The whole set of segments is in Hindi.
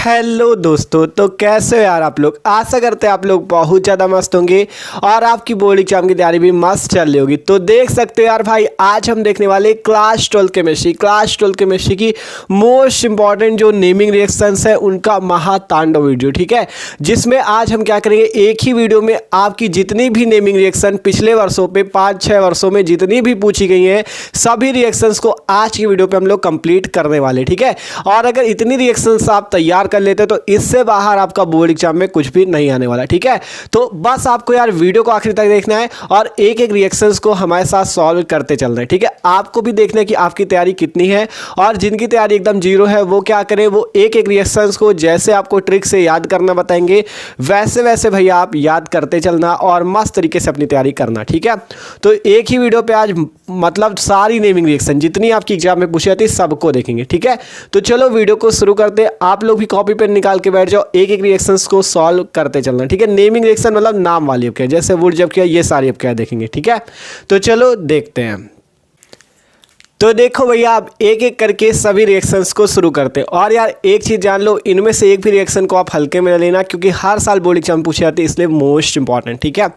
हेलो दोस्तों, तो कैसे हो यार आप लोग। आशा करते हैं आप लोग बहुत ज़्यादा मस्त होंगे और आपकी बोर्ड एग्जाम की तैयारी भी मस्त चल रही होगी। तो देख सकते हो यार भाई, आज हम देखने वाले क्लास 12 केमिस्ट्री की मोस्ट इंपॉर्टेंट जो नेमिंग रिएक्शंस है उनका महातांडव वीडियो, ठीक है। जिसमें आज हम क्या करेंगे, एक ही वीडियो में आपकी जितनी भी नेमिंग रिएक्शन पिछले वर्षों पे 5-6 वर्षों में जितनी भी पूछी गई हैं सभी रिएक्शंस को आज की वीडियो पे हम लोग कंप्लीट करने वाले, ठीक है। और अगर इतनी रिएक्शंस आप तैयार कर लेते तो इससे बाहर आपका बोर्ड एग्जाम में कुछ भी नहीं आने वाला, ठीक है। तो बस आपको यार वीडियो को आखिर तक देखना है और एक एक रिएक्शंस को हमारे साथ सॉल्व करते चलना है, ठीक है। आपको भी देखना है कि आपकी तैयारी कितनी है और जिनकी तैयारी एकदम जीरो है वो क्या करें, वो एक एक रिएक्शंस को जैसे आपको ट्रिक से याद करना बताएंगे वैसे वैसे भैया आप याद करते चलना और मस्त तरीके से अपनी तैयारी करना, ठीक है। तो एक ही वीडियो पे आज मतलब सारी नेमिंग रिएक्शन जितनी आपकी एग्जाम में पूछी जाती है सबको देखेंगे, ठीक है। तो चलो वीडियो को शुरू करते हैं। आप लोग भी कॉपी पेन निकाल के बैठ जाओ, एक एक रिएक्शंस को सॉल्व करते चलना, ठीक है। नेमिंग रिएक्शन मतलब नाम वाली अब क्या, जैसे वुड जब किया ये सारी अब क्या देखेंगे, ठीक है। तो चलो देखते हैं। तो देखो भैया, आप एक एक करके सभी रिएक्शंस को शुरू करते हैं। और यार एक चीज़ जान लो, इनमें से एक भी रिएक्शन को आप हल्के में लेना क्योंकि हर साल बोर्ड एग्जाम पूछी जाती है, इसलिए मोस्ट इंपॉर्टेंट, ठीक है।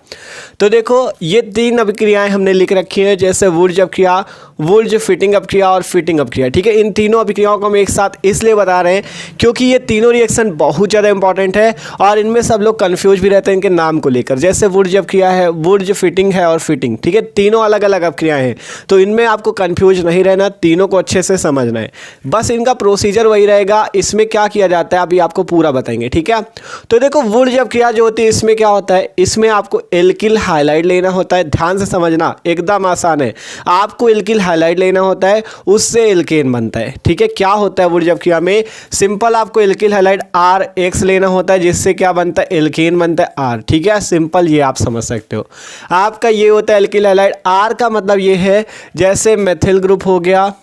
तो देखो ये 3 अभिक्रियाएं हमने लिख रखी हैं, जैसे वुड जब किया, वुड जो फिटिंग अभिक्रिया और फिटिंग अभिक्रिया, ठीक है। इन तीनों अभिक्रियाओं को हम एक साथ इसलिए बता रहे हैं क्योंकि ये तीनों रिएक्शन बहुत ज़्यादा इंपॉर्टेंट है और इनमें सब लोग कन्फ्यूज भी रहते हैं इनके नाम को लेकर। जैसे वुड जब किया है, वुड जो फिटिंग है और फिटिंग, ठीक है, तीनों अलग अलग अभिक्रियाएं हैं। तो इनमें आपको कन्फ्यूज नहीं रहना, तीनों को अच्छे से समझना है। बस इनका प्रोसीजर वही रहेगा, इसमें क्या किया जाता है अभी आपको पूरा बताएंगे, ठीक है। तो देखो वुड जब क्रिया जो होती है इसमें क्या होता है, इसमें आपको एल्किल हाइलाइड लेना होता है। ध्यान से समझना, एकदम आसान है। आपको एल्किल हाइलाइड लेना होता है, उससे एल्केन बनता है, ठीक है। क्या होता है वुड जब क्रिया में, सिंपल आपको एल्किल हाइलाइड RX लेना होता है, जिससे क्या बनता है, एल्केन बनता है R, ठीक है। सिंपल ये आप समझ सकते हो। आपका ये होता है एल्किल हाइलाइड। R का मतलब ये है जैसे मेथिल ग्रुप हो गया,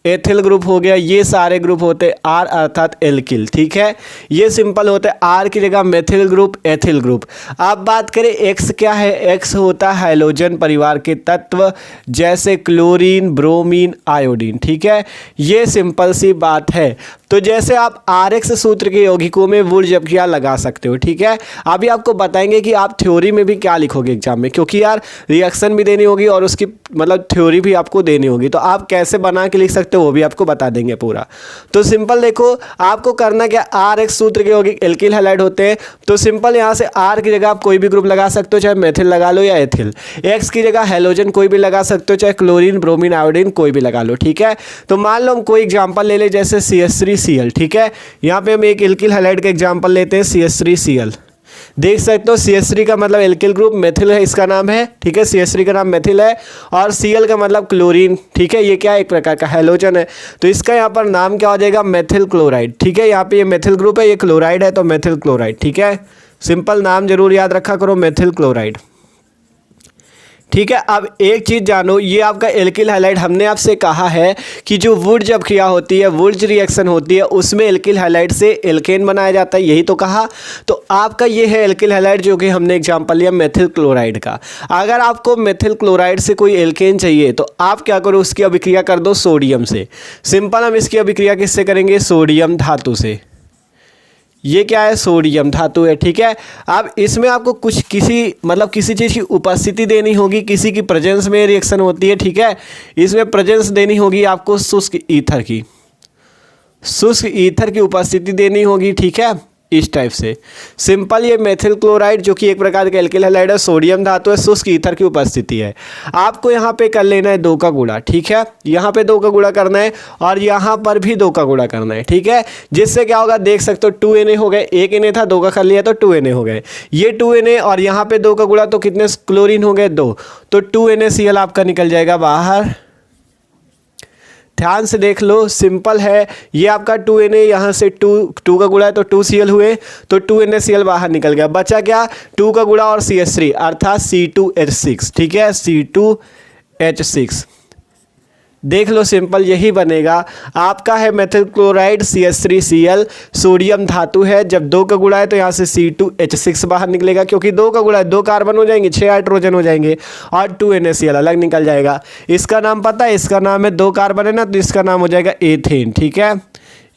एथिल ग्रुप हो गया, ये सारे ग्रुप होते हैं R अर्थात एल्किल, ठीक है। ये सिंपल होता है R की जगह मेथिल ग्रुप, एथिल ग्रुप। अब बात करें X क्या है, X होता है हैलोजन परिवार के तत्व जैसे क्लोरीन, ब्रोमीन, आयोडीन, ठीक है। ये सिंपल सी बात है। तो जैसे आप RX सूत्र के यौगिकों में वुड जब किया लगा सकते हो, ठीक है। अभी आपको बताएंगे कि आप थ्योरी में भी क्या लिखोगे एग्जाम में, क्योंकि यार रिएक्शन भी देनी होगी और उसकी मतलब थ्योरी भी आपको देनी होगी। तो आप कैसे बना के लिख सकते हो वो भी आपको बता देंगे पूरा। तो सिंपल देखो, आपको करना क्या, RX सूत्र के यौगिक एल्किल हैलाइड होते हैं। तो सिंपल यहाँ से R की जगह आप कोई भी ग्रुप लगा सकते हो, चाहे मेथिल लगा लो या एथिल। X की जगह हैलोजन कोई भी लगा सकते हो, चाहे क्लोरीन, ब्रोमीन, आयोडीन कोई भी लगा लो, ठीक है। तो मान लो हम कोई एग्जाम्पल ले ले, जैसे CH3Cl, ठीक है। यहाँ पे हम एक एल्किल हैलाइड का एग्जाम्पल लेते हैं, CH3Cl। देख सकते हो CH3 का मतलब एल्किल ग्रुप, मेथिल है इसका नाम है, ठीक है। CH3 का नाम मेथिल है और Cl का मतलब क्लोरीन, ठीक है। ये क्या है, एक प्रकार का हैलोजन है। तो इसका यहाँ पर नाम क्या हो जाएगा, मेथिल क्लोराइड, ठीक है। यहाँ पे ये मेथिल ग्रुप है, ये क्लोराइड है तो मेथिल क्लोराइड, ठीक है। सिंपल नाम जरूर याद रखा करो, मेथिल क्लोराइड, ठीक है। अब एक चीज़ जानो, ये आपका एल्किल हैलाइड, हमने आपसे कहा है कि जो वुड जब क्रिया होती है, वुड रिएक्शन होती है, उसमें एल्किल हैलाइड से एल्केन बनाया जाता है, यही तो कहा। तो आपका ये है एल्किल हैलाइड जो कि हमने एग्जांपल लिया मेथिल क्लोराइड का। अगर आपको मेथिल क्लोराइड से कोई एल्केन चाहिए तो आप क्या करो, उसकी अभिक्रिया कर दो सोडियम से। सिंपल हम इसकी अभिक्रिया किससे करेंगे, सोडियम धातु से। ये क्या है, सोडियम धातु है, ठीक है। अब इसमें आपको कुछ किसी चीज़ की उपस्थिति देनी होगी, किसी की प्रेजेंस में रिएक्शन होती है, ठीक है। इसमें प्रेजेंस देनी होगी आपको शुष्क ईथर की, शुष्क ईथर की उपस्थिति देनी होगी, ठीक है। इस टाइप से सिंपल ये मेथिल क्लोराइड जो कि एक प्रकार का एल्किल हैलाइड है, सोडियम धातु है, शुष्क ईथर की उपस्थिति है। आपको यहाँ पे कर लेना है 2 का गुणा, ठीक है। यहाँ पे 2 का गुणा करना है और यहाँ पर भी 2 का गुणा करना है, ठीक है। जिससे क्या होगा, देख सकते हो 2Na हो गए, 1 Na था, 2 का कर लिया तो 2Na हो गए। ये 2Na और यहाँ पे 2 का गुणा तो कितने क्लोरीन हो गए, 2, तो 2NaCl आपका निकल जाएगा बाहर। ध्यान से देख लो, सिंपल है। ये आपका 2Na, यहाँ से 2 का गुणा है तो 2Cl हुए, तो 2NaCl बाहर निकल गया। बचा क्या, 2 का गुणा और CH3 अर्थात C2H6, ठीक है, C2H6। देख लो सिंपल यही बनेगा। आपका है मेथिल क्लोराइड CH3Cl, सोडियम धातु है। जब 2 का गुणा है तो यहाँ से C2H6 बाहर निकलेगा, क्योंकि 2 का गुणा है 2 कार्बन हो जाएंगे, 6 हाइड्रोजन हो जाएंगे और 2NaCl अलग निकल जाएगा। इसका नाम पता है, इसका नाम है 2 कार्बन है ना, तो इसका नाम हो जाएगा एथेन, ठीक है।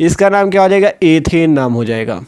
इसका नाम क्या हो जाएगा, एथेन नाम हो जाएगा।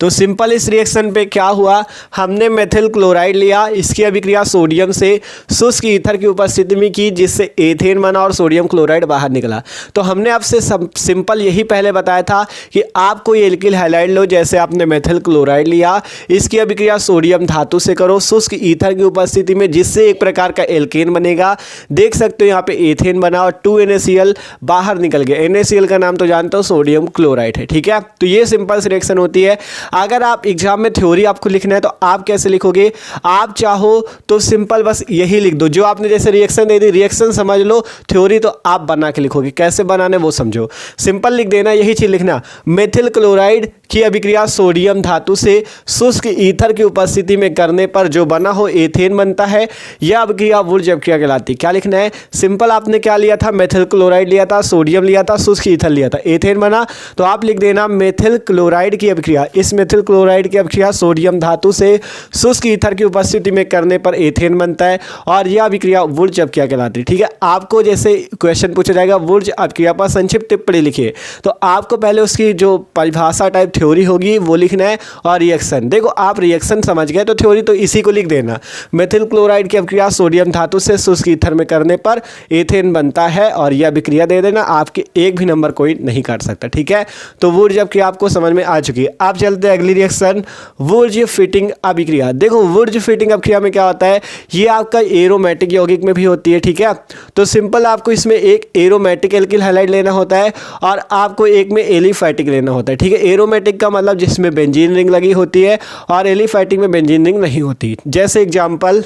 तो सिंपल इस रिएक्शन पे क्या हुआ, हमने मेथिल क्लोराइड लिया, इसकी अभिक्रिया सोडियम से शुष्क ईथर की उपस्थिति में की, जिससे एथेन बना और सोडियम क्लोराइड बाहर निकला। तो हमने आपसे सिंपल यही पहले बताया था कि आप कोई एल्किल हैलाइड लो, जैसे आपने मेथिल क्लोराइड लिया, इसकी अभिक्रिया सोडियम धातु से करो शुष्क ईथर की उपस्थिति में, जिससे एक प्रकार का एल्केन बनेगा। देख सकते हो यहाँ पे एथेन बना और 2NaCl बाहर निकल गया। NaCl का नाम तो जानते हो, सोडियम क्लोराइड है, ठीक है। तो ये सिंपल सी रिएक्शन होती है। अगर आप एग्जाम में थ्योरी आपको लिखना है तो आप कैसे लिखोगे, आप चाहो तो सिंपल बस यही लिख दो, जो आपने जैसे रिएक्शन दे दी, रिएक्शन समझ लो, थ्योरी तो आप बना के लिखोगे। कैसे बनाने वो समझो, सिंपल लिख देना, यही चीज लिखना, मेथिल क्लोराइड की अभिक्रिया सोडियम धातु से शुष्क ईथर की उपस्थिति में करने पर जो बना हो एथेन बनता है। यह अभिक्रिया वुर्ज अभिक्रिया कहलाती है। क्या लिखना है, सिंपल आपने क्या लिया था, मेथिल क्लोराइड लिया था, सोडियम लिया था, शुष्क ईथर लिया था, एथेन बना। तो आप लिख देना मेथिल क्लोराइड की अभिक्रिया, इस मेथिल क्लोराइड की अभिक्रिया सोडियम धातु से शुष्क ईथर की उपस्थिति में करने पर एथेन बनता है और यह अभिक्रिया वुर्ज अभिक्रिया कहलाती है। ठीक है, आपको जैसे क्वेश्चन पूछा जाएगा वुर्ज अभिक्रिया पर संक्षिप्त टिप्पणी लिखिए, तो आपको पहले उसकी जो परिभाषा टाइप थ्योरी होगी वो लिखना है और रिएक्शन। देखो आप रिएक्शन समझ गए तो थ्योरी तो इसी को लिख देना, मेथिल क्लोराइड की अभिक्रिया सोडियम धातु से शुष्क ईथर में करने पर एथेन बनता है और यह अभिक्रिया दे देना, आपके एक भी नंबर कोई नहीं काट सकता। ठीक है, तो वुर्ज अभिक्रिया आपको समझ में आ चुकी है। आप चलते हैं अगली रिएक्शन, वुर्ज फिटिंग अभिक्रिया। देखो वुर्ज फिटिंग अभिक्रिया में क्या होता है, ये आपका एरोमेटिक यौगिक में भी होती है। ठीक है, तो सिंपल आपको इसमें एक एरोमेटिक एल्किल हैलाइड लेना होता है और आपको एक में एलिफैटिक लेना होता है। ठीक है, एरोमेटिक का मतलब जिसमें बेंजीन रिंग लगी होती है और एलिफैटिक में बेंजीन रिंग नहीं होती। जैसे एग्जांपल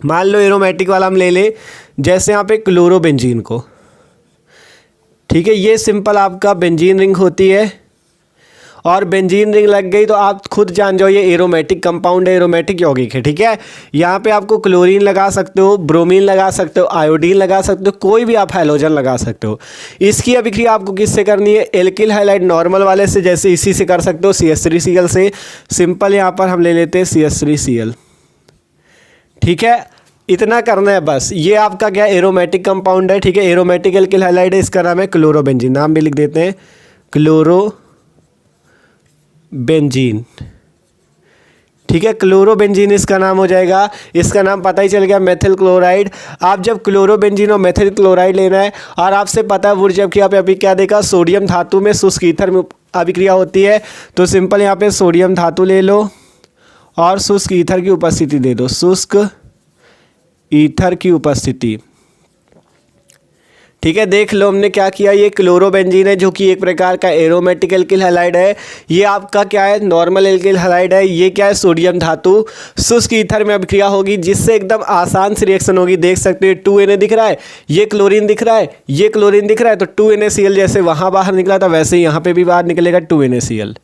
मान लो एरोमेटिक वाला हम ले ले, जैसे यहाँ पे क्लोरोबेंजीन को। ठीक है, ये सिंपल आपका बेंजीन रिंग होती है और बेंजीन रिंग लग गई तो आप खुद जान जाओ ये एरोमेटिक कंपाउंड है, एरोमेटिक यौगिक है। ठीक है, यहाँ पे आपको क्लोरीन लगा सकते हो, ब्रोमीन लगा सकते हो, आयोडीन लगा सकते हो, कोई भी आप हैलोजन लगा सकते हो। इसकी अभिक्रिया आपको किससे करनी है, एल्किल हैलाइड नॉर्मल वाले से, जैसे इसी से कर सकते हो CH3Cl से। सिंपल यहाँ पर हम ले लेते हैं CH3Cl। ठीक है, इतना करना है बस। ये आपका क्या एरोमेटिक कंपाउंड है। ठीक है, एरोमेटिक एल्किल हैलाइड है, इसका नाम है क्लोरोबेंजीन, नाम भी लिख देते हैं क्लोरोबेंजीन। ठीक है, क्लोरोबेंजीन इसका नाम हो जाएगा। इसका नाम पता ही चल गया, मेथिल क्लोराइड। आप जब क्लोरोबेंजीन और मेथिल क्लोराइड लेना है और आपसे पता है वुर्ज अभिक्रिया पे अभी क्या देखा, सोडियम धातु में शुष्क ईथर में अभिक्रिया होती है, तो सिंपल यहाँ पे सोडियम धातु ले लो और शुष्क ईथर की उपस्थिति दे दो, शुष्क ईथर की उपस्थिति। ठीक है, देख लो हमने क्या किया, ये क्लोरोबेंजीन है जो कि एक प्रकार का एरोमेटिक एल्किल हैलाइड है। ये आपका क्या है, नॉर्मल एल्किल हैलाइड है। ये क्या है, सोडियम धातु शुष्क ईथर में अभिक्रिया होगी, जिससे एकदम आसान सी रिएक्शन होगी। देख सकते हो 2Na दिख रहा है, ये क्लोरीन दिख रहा है, ये क्लोरीन दिख रहा है, तो 2NaCl जैसे वहाँ बाहर निकला था वैसे ही यहाँ पे भी बाहर निकलेगा 2NaCl।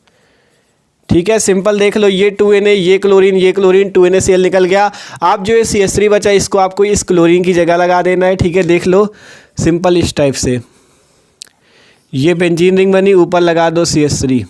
ठीक है, सिंपल देख लो, ये 2Na, ये क्लोरीन, 2NaCl निकल गया। आप जो ये CH3 बचा इसको आपको इस क्लोरीन की जगह लगा देना है। ठीक है, देख लो सिंपल इस टाइप से, ये बेंजीन रिंग बनी, ऊपर लगा दो CH3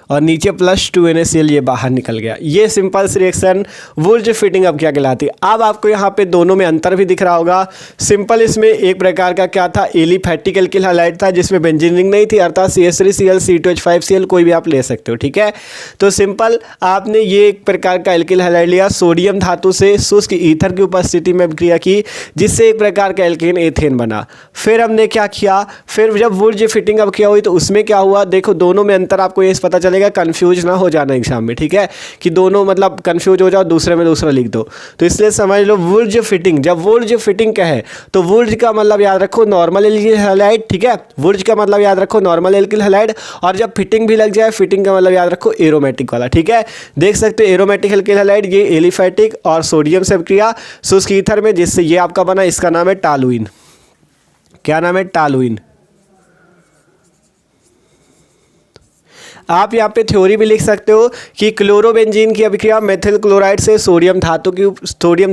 और नीचे प्लस 2NaCl, ये बाहर निकल गया। ये सिंपल सी रिएक्शन वुर्ज फिटिंग अब क्या कहलाती है। अब आपको यहाँ पे दोनों में अंतर भी दिख रहा होगा। सिंपल इसमें एक प्रकार का क्या था, एलिफैटिक एल्किल हैलाइड था जिसमें बेंजीन रिंग नहीं थी, अर्थात CH3Cl C2H5Cl कोई भी आप ले सकते हो। ठीक है, तो सिंपल आपने ये एक प्रकार का एल्किल हैलाइड लिया, सोडियम धातु से शुष्क ईथर की उपस्थिति में अभिक्रिया की, जिससे एक प्रकार का एल्केन एथेन बना। फिर हमने क्या किया, फिर जब वुर्ज फिटिंग अब क्या हुई तो उसमें क्या हुआ, देखो दोनों में अंतर आपको ये पता चलेगा, कंफ्यूज ना हो जाना एग्जाम में। ठीक है, कि दोनों मतलब कंफ्यूज हो जाओ, दूसरे में दूसरा लिख दो, तो इसलिए समझ लो वुर्ज फिटिंग। जब वुर्ज फिटिंग क्या है तो वुर्ज का मतलब याद रखो नॉर्मल एल्किल हैलाइड। ठीक है, वुर्ज का मतलब याद रखो नॉर्मल एल्किल हैलाइड, और जब फिटिंग भी लग जाए फिटिंग का मतलब याद रखो एरोमेटिक वाला। ठीक है, देख सकते हो एरोमेटिक एल्किल हैलाइड, ये एलिफैटिक और सोडियम से अभिक्रिया शुष्क ईथर में, जिससे ये आपका बना, इसका नाम है टॉलुइन। क्या नाम है, टॉलुइन। आप यहाँ पे थ्योरी भी लिख सकते हो कि क्लोरोबेंजीन की अभिक्रिया मेथिल क्लोराइड से सोडियम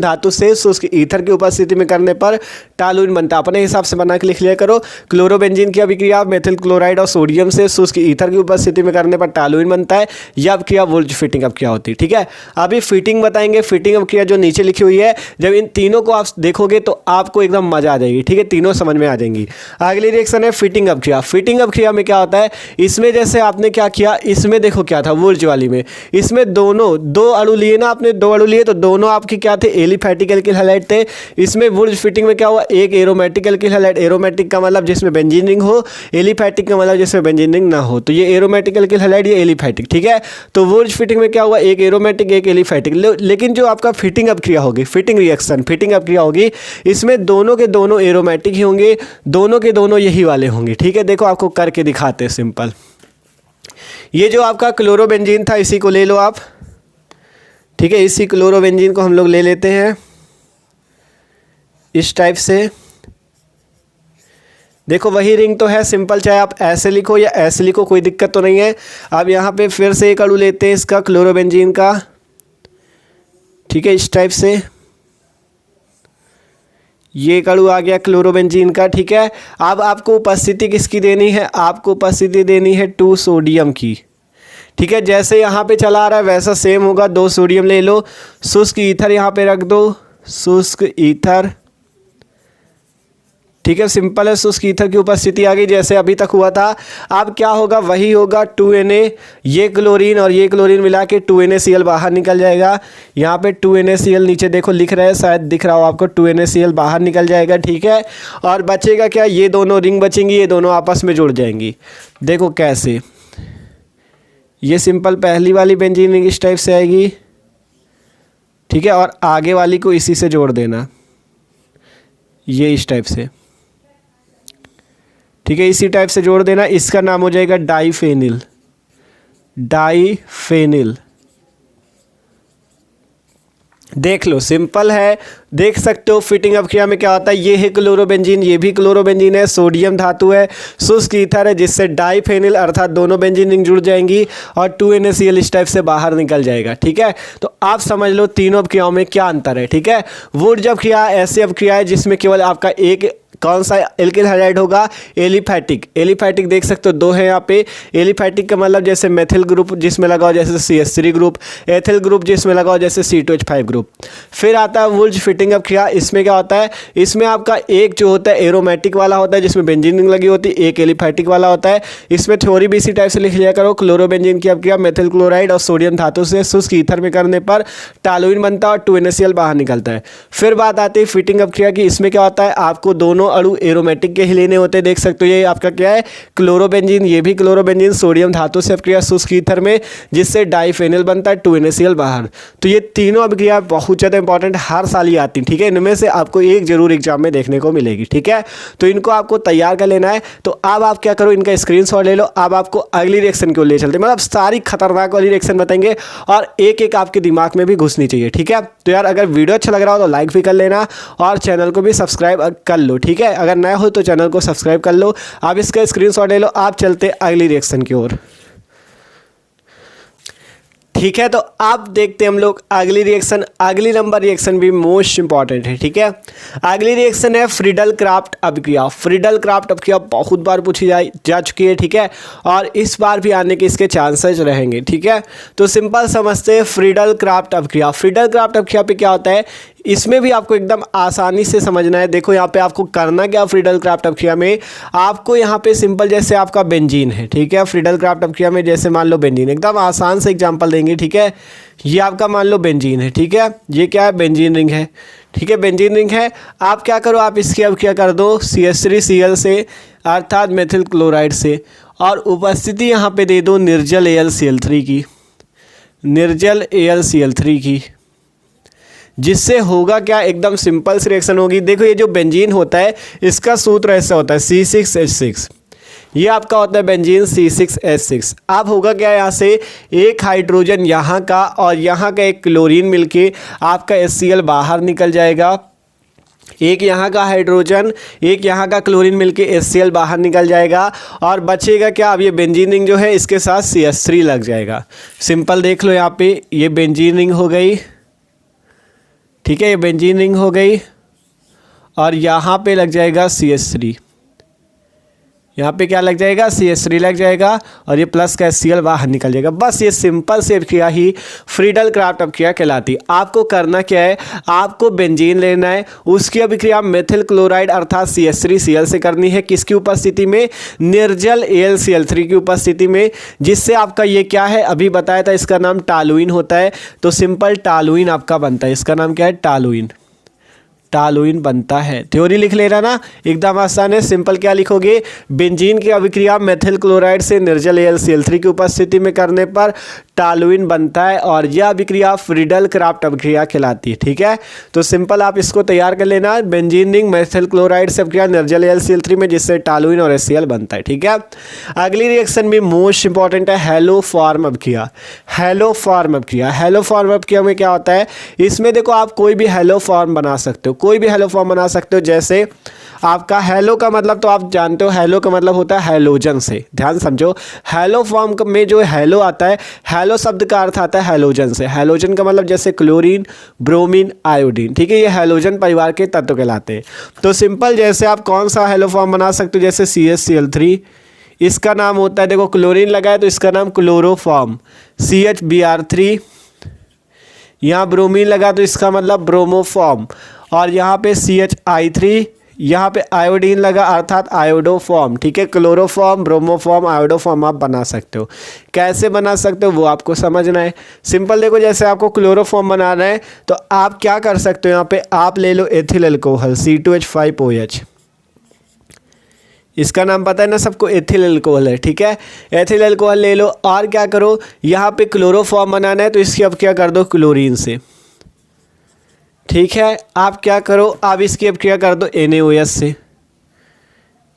धातु से शुष्क ईथर की उपस्थिति में करने पर टॉलुइन बनता है। अपने हिसाब से बना के लिख लिया करो, क्लोरोबेंजीन की अभिक्रिया मेथिल क्लोराइड और सोडियम से शुष्क ईथर की उपस्थिति में करने पर टॉलुइन बनता है। यह अभिक्रिया वुल्ज फिटिंग अभिक्रिया होती है। ठीक है, अभी फिटिंग बताएंगे। फिटिंग अभिक्रिया जो नीचे लिखी हुई है, जब इन तीनों को आप देखोगे तो आपको एकदम मजा आ जाएगी। ठीक है, तीनों समझ में आ जाएंगी। अगली रिएक्शन है फिटिंग अभिक्रिया। फिटिंग अभिक्रिया में क्या होता है, इसमें जैसे आपने क्या किया, इसमें देखो क्या था वुल्ज वाली में, इसमें दोनों दो अणु लिए ना, आपने दो अणु लिए तो दोनों आपके क्या थे, एलिफैटिक एल्किल हैलाइड थे। इसमें वुल्ज फिटिंग में क्या हुआ, एक एरोमेटिक एल्किल हैलाइड, एरोमेटिक का मतलब जिसमें बेंजीन रिंग हो, एलिफैटिक का मतलब जिसमें बेंजीन रिंग ना हो, तो ये एरोमेटिक एल्किल हैलाइड, ये एलिफैटिक। ठीक है, तो वुल्ज फिटिंग में क्या हुआ, एक एरोमेटिक एक एलिफैटिक। लेकिन जो आपका फिटिंग अभिक्रिया होगी, फिटिंग रिएक्शन फिटिंग अभिक्रिया होगी, इसमें दोनों के दोनों एरोमेटिक ही होंगे, दोनों के दोनों यही वाले होंगे। ठीक है, देखो आपको करके दिखाते हैं सिंपल। ये जो आपका क्लोरोबेंजीन था, इसी को ले लो आप। ठीक है, इसी क्लोरोबेंजीन को हम लोग ले लेते हैं इस टाइप से। देखो वही रिंग तो है सिंपल, चाहे आप ऐसे लिखो या ऐसे लिखो, कोई दिक्कत तो नहीं है। अब यहाँ पे फिर से एक अणु लेते हैं इसका, क्लोरोबेंजीन का। ठीक है, इस टाइप से ये अणु आ गया क्लोरोबेंजीन का। ठीक है, अब आपको उपस्थिति किसकी देनी है, आपको उपस्थिति देनी है 2 सोडियम की। ठीक है, जैसे यहाँ पे चला आ रहा है वैसा सेम होगा। 2 सोडियम ले लो, शुष्क ईथर यहाँ पे रख दो, शुष्क ईथर। ठीक है, सिंपल है, शुष्क ईथर की उपस्थिति आ गई जैसे अभी तक हुआ था। अब क्या होगा, वही होगा 2Na, ये क्लोरीन और ये क्लोरीन मिला के 2NaCl बाहर निकल जाएगा। यहाँ पे 2NaCl नीचे देखो लिख रहे हैं, शायद दिख रहा हो आपको, 2NaCl बाहर निकल जाएगा। ठीक है, और बचेगा क्या, ये दोनों रिंग बचेंगी, ये दोनों आपस में जुड़ जाएंगी। देखो कैसे, ये सिंपल पहली वाली बेंजीन रिंग इस टाइप से आएगी। ठीक है, और आगे वाली को इसी से जोड़ देना, ये इस टाइप से। ठीक है, इसी टाइप से जोड़ देना। इसका नाम हो जाएगा डाईफेनिल। डाईफेनिल देख लो, सिंपल है, देख सकते हो। फिटिंग अभिक्रिया में क्या होता है, ये है क्लोरोबेंजीन, ये भी क्लोरोबेंजीन है, सोडियम धातु है, शुष्क ईथर है, जिससे डाईफेनिल अर्थात दोनों बेंजीन रिंग जुड़ जाएंगी और 2NaCl इस टाइप से बाहर निकल जाएगा। ठीक है, तो आप समझ लो तीनों अभिक्रियाओं में क्या अंतर है। ठीक है, वुल्ज अभिक्रिया ऐसी अभिक्रिया है जिसमें केवल आपका एक कौन सा एल्किल हैलाइड होगा, एलिफैटिक। एलिफैटिक देख सकते हो 2 है यहाँ पे। एलिफैटिक का मतलब जैसे मेथिल ग्रुप जिसमें लगा हो जैसे CH3 ग्रुप, एथिल ग्रुप जिसमें लगा हो जैसे C2H5 ग्रुप। फिर आता है वुल्ज फिटिंग अभिक्रिया। इसमें क्या होता है, इसमें आपका एक जो होता है एरोमेटिक वाला होता है जिसमें बेंजीन रिंग लगी होती है, एक एलिफैटिक वाला होता है। इसमें थ्योरी भी इसी टाइप से लिख लिया करो, क्लोरोबेंजीन की अभिक्रिया मेथिल क्लोराइड और सोडियम धातु से शुष्क ईथर में करने पर टॉलुइन बनता है और 2NaCl बाहर निकलता है। फिर बात आती है फिटिंग अभिक्रिया की। इसमें क्या होता है, आपको दोनों अणु एरोमेटिक के ही लेने होते हैं। देख सकते हो ये आपका क्या है, क्लोरोबेंजीन, ये भी क्लोरोबेंजीन, सोडियम धातु से अभिक्रिया शुष्क ईथर में, जिससे डाईफेनिल बनता है, 2NaCl बाहर। तो ये तीनों अभिक्रिया बहुत ज़्यादा इंपॉर्टेंट, हर साल ही आती है। ठीक है, इनमें से आपको एक जरूर एग्जाम में देखने को मिलेगी। ठीक है, तो इनको आपको तैयार कर लेना है। तो अब आप क्या करो, इनका स्क्रीनशॉट ले लो। अब आपको अगली रिएक्शन को ले चलते, मतलब सारी खतरनाक वाली रिएक्शन बताएंगे और एक एक आपके दिमाग में भी घुसनी चाहिए। ठीक है, तो यार अगर वीडियो अच्छा लग रहा हो तो लाइक भी कर लेना और चैनल को भी सब्सक्राइब कर लो। ठीक है, अगर नया हो तो चैनल को सब्सक्राइब कर लो। आप इसका स्क्रीनशॉट ले लो। आप चलते अगली रिएक्शन की ओर। ठीक है, तो आप देखते हैं हम लोग अगली रिएक्शन। अगली नंबर रिएक्शन भी मोस्ट इंपॉर्टेंट है। ठीक है, अगली रिएक्शन है फ्रीडल क्राफ्ट अभिक्रिया। फ्रीडल क्राफ्ट अभिक्रिया बहुत बार पूछी जा चुकी है। ठीक है, और इस बार भी आने के इसके चांसेस रहेंगे। ठीक है, तो सिंपल समझते हैं फ्रीडल क्राफ्ट अभिक्रिया। फ्रीडल क्राफ्ट अभिक्रिया पे क्या होता है, इसमें भी आपको एकदम आसानी से समझना है। देखो यहाँ पे आपको करना क्या, फ्रीडल क्राफ्ट अभिक्रिया में आपको यहाँ पे सिंपल जैसे आपका बेंजीन है। ठीक है, फ्रीडल क्राफ्ट अभिक्रिया में जैसे मान लो बेंजीन, एकदम आसान से एग्जांपल देंगे। ठीक है, ये आपका मान लो बेंजीन है। ठीक है, ये क्या है, बेंजीन रिंग है। ठीक है, बेंजीन रिंग है। आप क्या करो, आप इसकी अभिक्रिया कर दो CH3Cl से अर्थात मेथिल क्लोराइड से, और उपस्थिति यहाँ पे दे दो निर्जल AlCl3 की, निर्जल AlCl3 की, जिससे होगा क्या, एकदम सिंपल सी रिएक्शन होगी। देखो ये जो बेंजीन होता है इसका सूत्र ऐसा होता है C6H6, ये आपका होता है बेंजीन C6H6। अब होगा क्या, यहाँ से एक हाइड्रोजन यहाँ का और यहाँ का एक क्लोरीन मिलके आपका HCl बाहर निकल जाएगा एक यहाँ का हाइड्रोजन एक यहाँ का क्लोरीन मिलके HCl बाहर निकल जाएगा और बचेगा क्या, अब ये बेंजीन रिंग जो है इसके साथ CH3 लग जाएगा। सिंपल देख लो यहाँ पे ये बेंजीन रिंग हो गई, ठीक है, ये बेंजीन रिंग हो गई और यहाँ पे लग जाएगा CH3, यहाँ पे क्या लग जाएगा, CH3 लग जाएगा और ये प्लस का HCl बाहर निकल जाएगा। बस ये सिंपल से अभिक्रिया ही फ्रीडल क्राफ्ट अभिक्रिया कहलाती है। आपको करना क्या है, आपको बेंजीन लेना है, उसकी अभिक्रिया मेथिल क्लोराइड अर्थात CH3Cl से करनी है। किसकी उपस्थिति में, निर्जल AlCl3 की उपस्थिति में, जिससे आपका ये क्या है, अभी बताया था इसका नाम टालुइन होता है। तो सिंपल टालुइन आपका बनता है, इसका नाम क्या है, टालुइन, टालुइन बनता है। थ्योरी लिख लेना ना, एकदम आसान है। सिंपल क्या लिखोगे, बेंजीन की अभिक्रिया मेथिल क्लोराइड से निर्जल AlCl3 की उपस्थिति में करने पर टालुइन बनता है और यह अभिक्रिया फ्रीडल क्राफ्ट अभिक्रिया कहलाती है। ठीक है, तो सिंपल आप इसको तैयार कर लेना, बेंजीन रिंग मेथिल क्लोराइड से अभिक्रिया निर्जल AlCl3 में, जिससे टालुइन और HCl बनता है। ठीक है, अगली रिएक्शन भी मोस्ट इंपॉर्टेंट है, हेलोफॉर्म अभिक्रिया। हेलोफॉर्म अभिक्रिया, हेलोफॉर्म अभिक्रिया में क्या होता है, इसमें देखो आप कोई भी हेलोफॉर्म बना सकते हो, कोई भी हेलोफॉर्म बना सकते हो। जैसे आपका हेलो का मतलब तो आप जानते हो, हेलो का मतलब होता है हेलोजन से, ध्यान समझो। हेलो फॉर्म में जो हेलो आता है, हेलो शब्द का अर्थ आता है हेलोजन से। हेलोजन का मतलब जैसे क्लोरीन, ब्रोमीन, आयोडीन, ठीक है, ये हेलोजन परिवार के तत्व कहलाते हैं। तो सिंपल जैसे आप कौन सा हेलो फॉर्म बना सकते हो, जैसे CHCl3, इसका नाम होता है, देखो क्लोरीन लगा है तो इसका नाम क्लोरोफॉर्म, CHBr3, यहाँ ब्रोमीन लगा तो इसका मतलब ब्रोमोफॉर्म, और यहाँ पे CHI3, यहाँ पे आयोडीन लगा अर्थात आयोडोफॉर्म। ठीक है, क्लोरोफॉर्म, ब्रोमोफॉर्म, आयोडोफॉर्म आप बना सकते हो। कैसे बना सकते हो वो आपको समझना है। सिंपल देखो, जैसे आपको क्लोरोफॉर्म बनाना है तो आप क्या कर सकते हो, यहाँ पे आप ले लो एथिल अल्कोहल C2H5OH, इसका नाम पता है ना सबको, एथिल अल्कोहल है। ठीक है, एथिल अल्कोहल ले लो और क्या करो, यहाँ पे क्लोरोफॉर्म बनाना है तो इसकी अब क्या कर दो, क्लोरीन से। ठीक है, आप क्या करो, आप इसकी अब क्या कर दो NaOH से,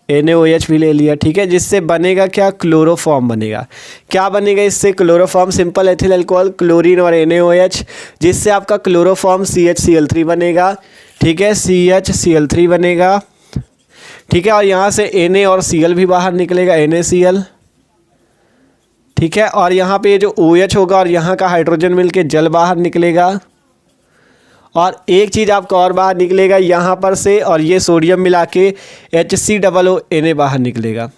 NaOH भी ले लिया। ठीक है, जिससे बनेगा क्या, क्लोरोफॉर्म बनेगा। क्या बनेगा इससे, chloroform, simple ethyl alcohol, chlorine और NaOH, जिससे आपका क्लोरोफॉर्म CHCl3 बनेगा। ठीक है, CHCl3 बनेगा। ठीक है, और यहाँ से Na और Cl भी बाहर निकलेगा, NaCl। ठीक है, और यहाँ पे ये जो OH होगा और यहाँ का हाइड्रोजन मिलके जल बाहर निकलेगा। और एक चीज़ आपका और बाहर निकलेगा यहाँ पर से, और ये सोडियम मिला के HCOONA बाहर निकलेगा।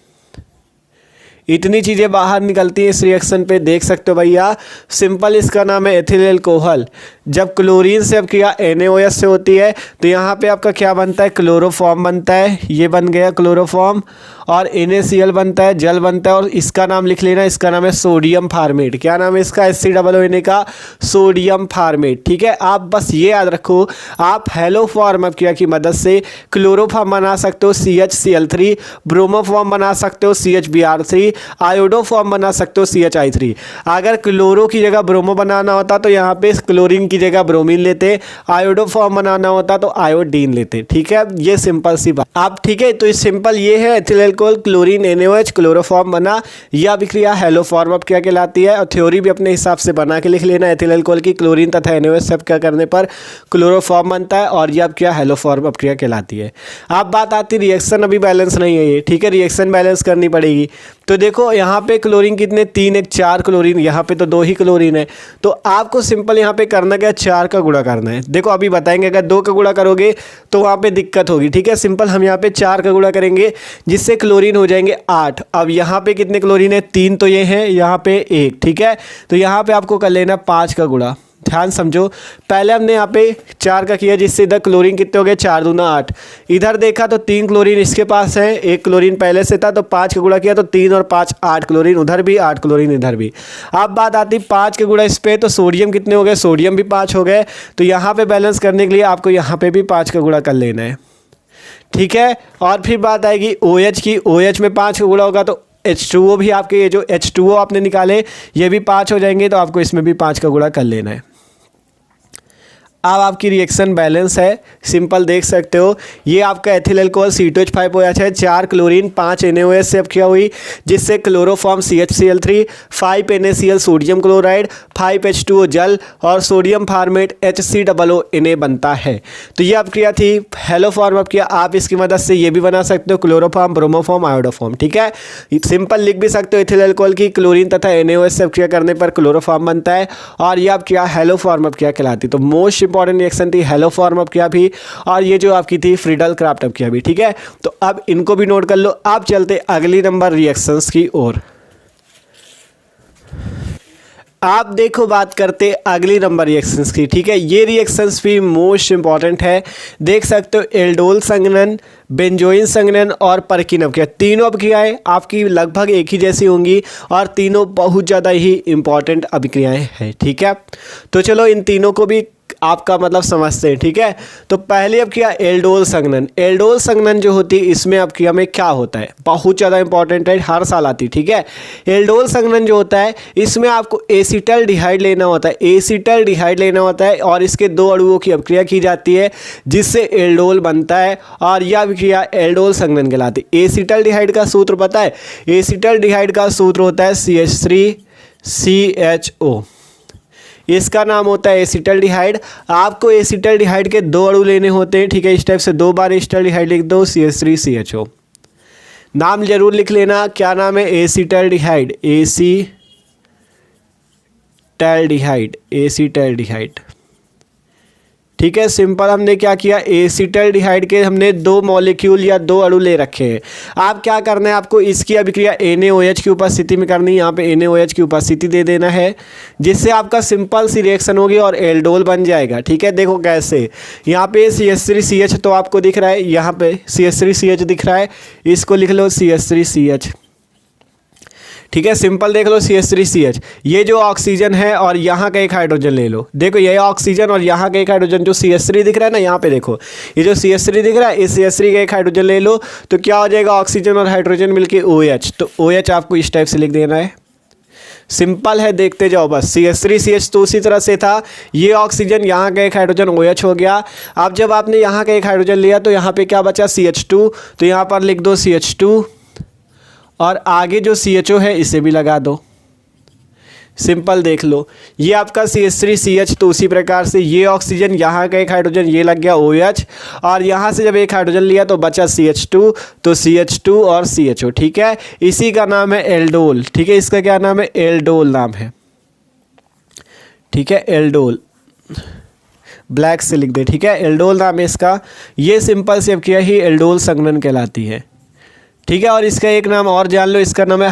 इतनी चीज़ें बाहर निकलती हैं इस रिएक्शन पे, देख सकते हो भैया। सिंपल इसका नाम है एथिल अल्कोहल। जब क्लोरीन से अभिक्रिया NaOH से होती है तो यहाँ पे आपका क्या बनता है, क्लोरोफॉर्म बनता है, ये बन गया क्लोरोफॉर्म, और NaCl बनता है, जल बनता है, और इसका नाम लिख लेना, इसका नाम है सोडियम फार्मेट। क्या नाम है इसका, HCOONA का सोडियम फार्मेट। ठीक है, आप बस ये याद रखो, आप हेलोफॉर्म अभिक्रिया की मदद से क्लोरोफॉर्म बना सकते हो CHCl3, ब्रोमोफॉर्म बना सकते हो CHBr3, आयोडोफॉर्म बना सकते हो CHI3। अगर क्लोरो की जगह ब्रोमो बनाना होता तो यहाँ पे क्लोरीन की जगह ब्रोमीन लेते, आयोडोफॉर्म बनाना होता तो आयोडीन लेते। ठीक है, ये सिंपल सी बात आप। ठीक है, तो इस सिंपल ये है ethyl alcohol, chlorine, NaOH, chloroform बना, यह अभिक्रिया हेलोफॉर्म अभिक्रिया कहलाती है। और थ्योरी भी अपने हिसाब से बना के लिख लेना, एथिल अल्कोहल की क्लोरीन तथा NaOH सब क्या करने पर क्लोरोफॉर्म बनता है और यह अभिक्रिया हेलोफॉर्म अभिक्रिया कहलाती है। अब बात आती रिएक्शन, अभी बैलेंस नहीं है ये। ठीक है, रिएक्शन बैलेंस करनी पड़ेगी। तो देखो यहाँ पे क्लोरीन कितने, 3 1 4 क्लोरीन, यहाँ पे तो 2 ही क्लोरीन है। तो आपको सिंपल यहाँ पे करना क्या, 4 का गुणा करना है। देखो अभी बताएंगे, अगर 2 का गुणा करोगे तो वहाँ पे दिक्कत होगी। ठीक है, सिंपल हम यहाँ पे 4 का गुणा करेंगे, जिससे क्लोरीन हो जाएंगे 8। अब यहाँ पे कितने क्लोरीन है, 3 तो ये हैं, यहाँ पे 1। ठीक है, तो यहाँ पे आपको कर लेना 5 का गुणा। ध्यान समझो, पहले हमने यहाँ पे 4 का किया, जिससे इधर क्लोरीन कितने हो गए, 4 दूना 8। इधर देखा तो 3 क्लोरीन इसके पास है, 1 क्लोरीन पहले से था, तो 5 का गुणा किया तो 3 और 5 8 क्लोरीन उधर भी, 8 क्लोरीन इधर भी। अब बात आती 5 के गुणा इस पे, तो सोडियम कितने हो गए, सोडियम भी 5 हो गए। तो यहाँ पे बैलेंस करने के लिए आपको यहाँ पे भी 5 का गुणा कर लेना है। ठीक है, और फिर बात आएगी OH की। OH में 5 का गुणा होगा तो H2O भी आपके, ये जो H2O आपने निकाले ये भी 5 हो जाएंगे, तो आपको इसमें भी 5 का गुणा कर लेना है। अब आपकी रिएक्शन बैलेंस है, सिंपल देख सकते हो। ये आपका एथिल अल्कोहल C2H5 OH है, 4 क्लोरीन 5 NaOH से किया हुई, जिससे chloroform CHCl3, 5 NaCl sodium chloride, 5 H2O जल और सोडियम फार्मेट HCOO बनता है। तो ये अब क्रिया थी हेलो फॉर्म अब किया। आप इसकी मदद से ये भी बना सकते हो क्लोरोफॉर्म, ब्रोमोफॉर्म, आयोडोफॉर्म। ठीक है, सिंपल लिख भी सकते हो एथिल अल्कोहल की क्लोरीन तथा NaOH से क्रिया करने पर क्लोरोफॉर्म बनता है, और ये अब क्या हेलो फॉर्म अब क्या कहलाती है। तो मोस्ट इंपॉर्टेंट रिएक्शन थी हेलो फॉर्म अब क्या भी, और ये जो आपकी थी फ्रीडल क्राफ्ट अब क्या भी। ठीक है, तो अब इनको भी नोट कर लो। अब चलते अगली नंबर रिएक्शंस की ओर। आप देखो बात करते अगली नंबर रिएक्शंस की। ठीक है, ये रिएक्शंस भी मोस्ट इंपॉर्टेंट है। देख सकते हो एल्डोल संघनन, बेंजोइन संघनन और परकिन अभिक्रिया, तीनों अभिक्रियाएं आपकी लगभग एक ही जैसी होंगी और तीनों बहुत ज़्यादा ही इंपॉर्टेंट अभिक्रियाएं हैं। ठीक है, तो चलो इन तीनों को भी आपका मतलब समझते हैं। ठीक है, तो पहले अब क्या एल्डोल संघनन। एल्डोल संघनन जो होती है इसमें अब क्रिया में क्या होता है, बहुत ज़्यादा इंपॉर्टेंट है, हर साल आती है। ठीक है, एल्डोल संघनन जो होता है इसमें आपको एसिटल्डिहाइड लेना होता है, एसिटल्डिहाइड लेना होता है, और इसके 2 अणुओं की अभिक्रिया की जाती है जिससे एल्डोल बनता है, और यह अभिक्रिया एल्डोल संघनन कहलाती है। एसिटल्डिहाइड का सूत्र पता है, एसिटल्डिहाइड का सूत्र होता है CH3CHO, इसका नाम होता है एसिटल्डिहाइड। आपको एसिटल्डिहाइड के 2 अणु लेने होते हैं। ठीक है, इस टाइप से 2 बार एसिटल्डिहाइड लिख दो, CH3CHO। नाम जरूर लिख लेना, क्या नाम है, एसिटल्डिहाइड, एसिटल्डिहाइड। ठीक है, सिंपल हमने क्या किया, एसिटल्डिहाइड के हमने 2 मॉलिक्यूल या 2 अणु ले रखे हैं। आप क्या करना है, आपको इसकी अभिक्रिया NaOH की उपस्थिति में करनी है। यहाँ पे NaOH की उपस्थिति दे देना है, जिससे आपका सिंपल सी रिएक्शन होगी और एल्डोल बन जाएगा। ठीक है, देखो कैसे, यहाँ पे CH3CH तो आपको दिख रहा है, यहाँ पे CH3CH दिख रहा है, इसको लिख लो CH3CH। ठीक है, सिंपल देख लो CH3CH, ये जो ऑक्सीजन है और यहाँ का एक हाइड्रोजन ले लो। देखो ये ऑक्सीजन और यहाँ का एक हाइड्रोजन, जो CH3 दिख रहा है ना, यहाँ पे देखो ये जो CH3 दिख रहा है, इस CH3 का एक हाइड्रोजन ले लो, तो क्या हो जाएगा, ऑक्सीजन और हाइड्रोजन मिलके OH। तो OH आपको इस टाइप से लिख देना है, सिंपल है, देखते जाओ बस। CH3CH तो उसी तरह से था, ये ऑक्सीजन, यहाँ का एक हाइड्रोजन OH हो गया। अब जब आपने यहाँ का एक हाइड्रोजन लिया तो यहाँ पे क्या बचा, CH2, तो यहाँ पर लिख दो CH2, और आगे जो CHO है इसे भी लगा दो। सिंपल देख लो, ये आपका CH3CH, तो उसी प्रकार से ये ऑक्सीजन, यहाँ का एक हाइड्रोजन, ये लग गया OH, और यहाँ से जब एक हाइड्रोजन लिया तो बचा CH2, तो CH2 और CHO। ठीक है, इसी का नाम है एल्डोल। ठीक है, इसका क्या नाम है, एल्डोल नाम है। ठीक है, एल्डोल ब्लैक से लिख दे। ठीक है, एल्डोल नाम है इसका। ये सिंपल से अब किया ही एल्डोल संघनन कहलाती है। ठीक है, और इसका एक नाम और जान लो, इसका नाम है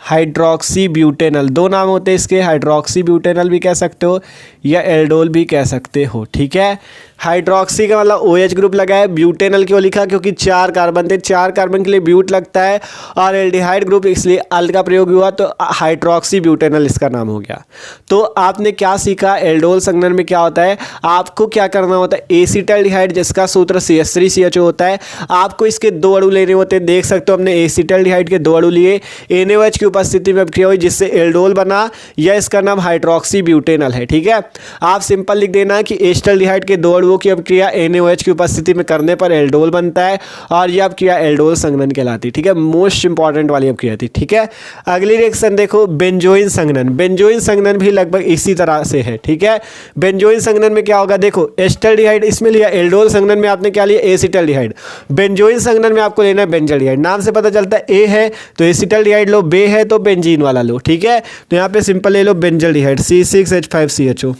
हाइड्रॉक्सी ब्यूटेनल। 2 नाम होते हैं इसके, हाइड्रॉक्सी ब्यूटेनल भी कह सकते हो या एल्डोल भी कह सकते हो। ठीक है, हाइड्रॉक्सी का मतलब OH ग्रुप लगा है, ब्यूटेनल क्यों लिखा, क्योंकि 4 कार्बन थे, 4 कार्बन के लिए ब्यूट लगता है, और एल्डिहाइड ग्रुप इसलिए अल का प्रयोग हुआ, तो हाइड्रॉक्सी ब्यूटेनल इसका नाम हो गया। तो आपने क्या सीखा, एल्डोल संघनन में क्या होता है, आपको क्या करना होता है, एसिटल्डिहाइड जिसका सूत्र CH3CHO होता है, आपको इसके 2 अणु लेने होते हैं। देख सकते हो हमने एसिटल्डिहाइड के 2 अणु लिए, NaOH की उपस्थिति में अभिक्रिया हुई जिससे एल्डोल बना, या इसका नाम हाइड्रॉक्सी ब्यूटेनल है। ठीक है, आप सिंपल लिख देना कि एसिटल्डिहाइड के 2 अणुओं की अभिक्रिया NaOH की उपस्थिति में करने पर एल्डोल बनता है, और यह अभिक्रिया एल्डोल संघनन कहलाती है। ठीक है, मोस्ट इंपॉर्टेंट वाली अभिक्रिया थी। ठीक है, अगली रिएक्शन देखो, बेंजोइन संघनन। बेंजोइन संघनन भी लगभग इसी तरह से है। ठीक है, बेंजोइन संघनन में क्या होगा, देखो एसिटल्डिहाइड इसमें लिया, एल्डोल संघनन में आपने क्या लिया, एसिटल्डिहाइड। बेंजोइन संघनन में आपको लेना है बेंजल्डिहाइड। नाम से पता चलता है A है तो एसिटल्डिहाइड लो, B है तो बेंजीन वाला लो। ठीक है, तो यहाँ पे सिंपल ले लो बेंजल्डिहाइड, C6H5CHO।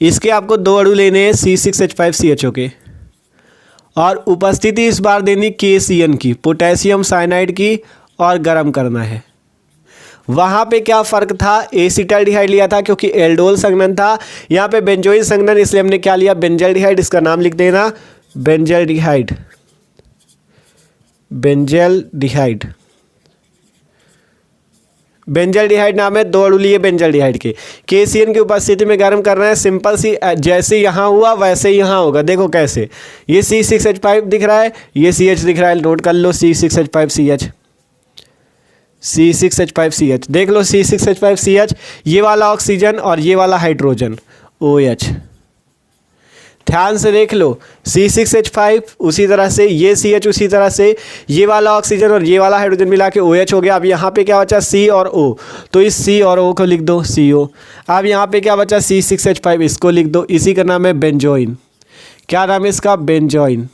इसके आपको 2 अणु लेने हैं C6H5CHO के, और उपस्थिति इस बार देनी KCN की, पोटेशियम साइनाइड की, और गर्म करना है। वहाँ पे क्या फ़र्क था, एसिटल्डिहाइड लिया था क्योंकि एल्डोल संघनन था, यहाँ पे बेंजोइन संघनन इसलिए हमने क्या लिया, बेंजल्डिहाइड। इसका नाम लिख देना बेंजल्डिहाइड, बेंजल्डिहाइड। बेंजल्डिहाइड नाम है, 2 अणु लिए बेंजल्डिहाइड के, KCN की उपस्थिति में गर्म करना है। सिंपल सी, जैसे यहाँ हुआ वैसे ही यहाँ होगा। देखो कैसे, ये C6H5 दिख रहा है, ये CH दिख रहा है, नोट कर लो C6H5CH। C6H5CH, देख लो C6H5CH, ये वाला ऑक्सीजन और ये वाला हाइड्रोजन OH। ध्यान से देख लो, C6H5 उसी तरह से, ये CH उसी तरह से, ये वाला ऑक्सीजन और ये वाला हाइड्रोजन मिला के OH हो गया। अब यहाँ पे क्या बचा C और O, तो इस C और O को लिख दो CO। अब यहाँ पे क्या बचा C6H5, इसको लिख दो, इसी का नाम है बेंजोइन। क्या नाम है इसका? बेंजोइन।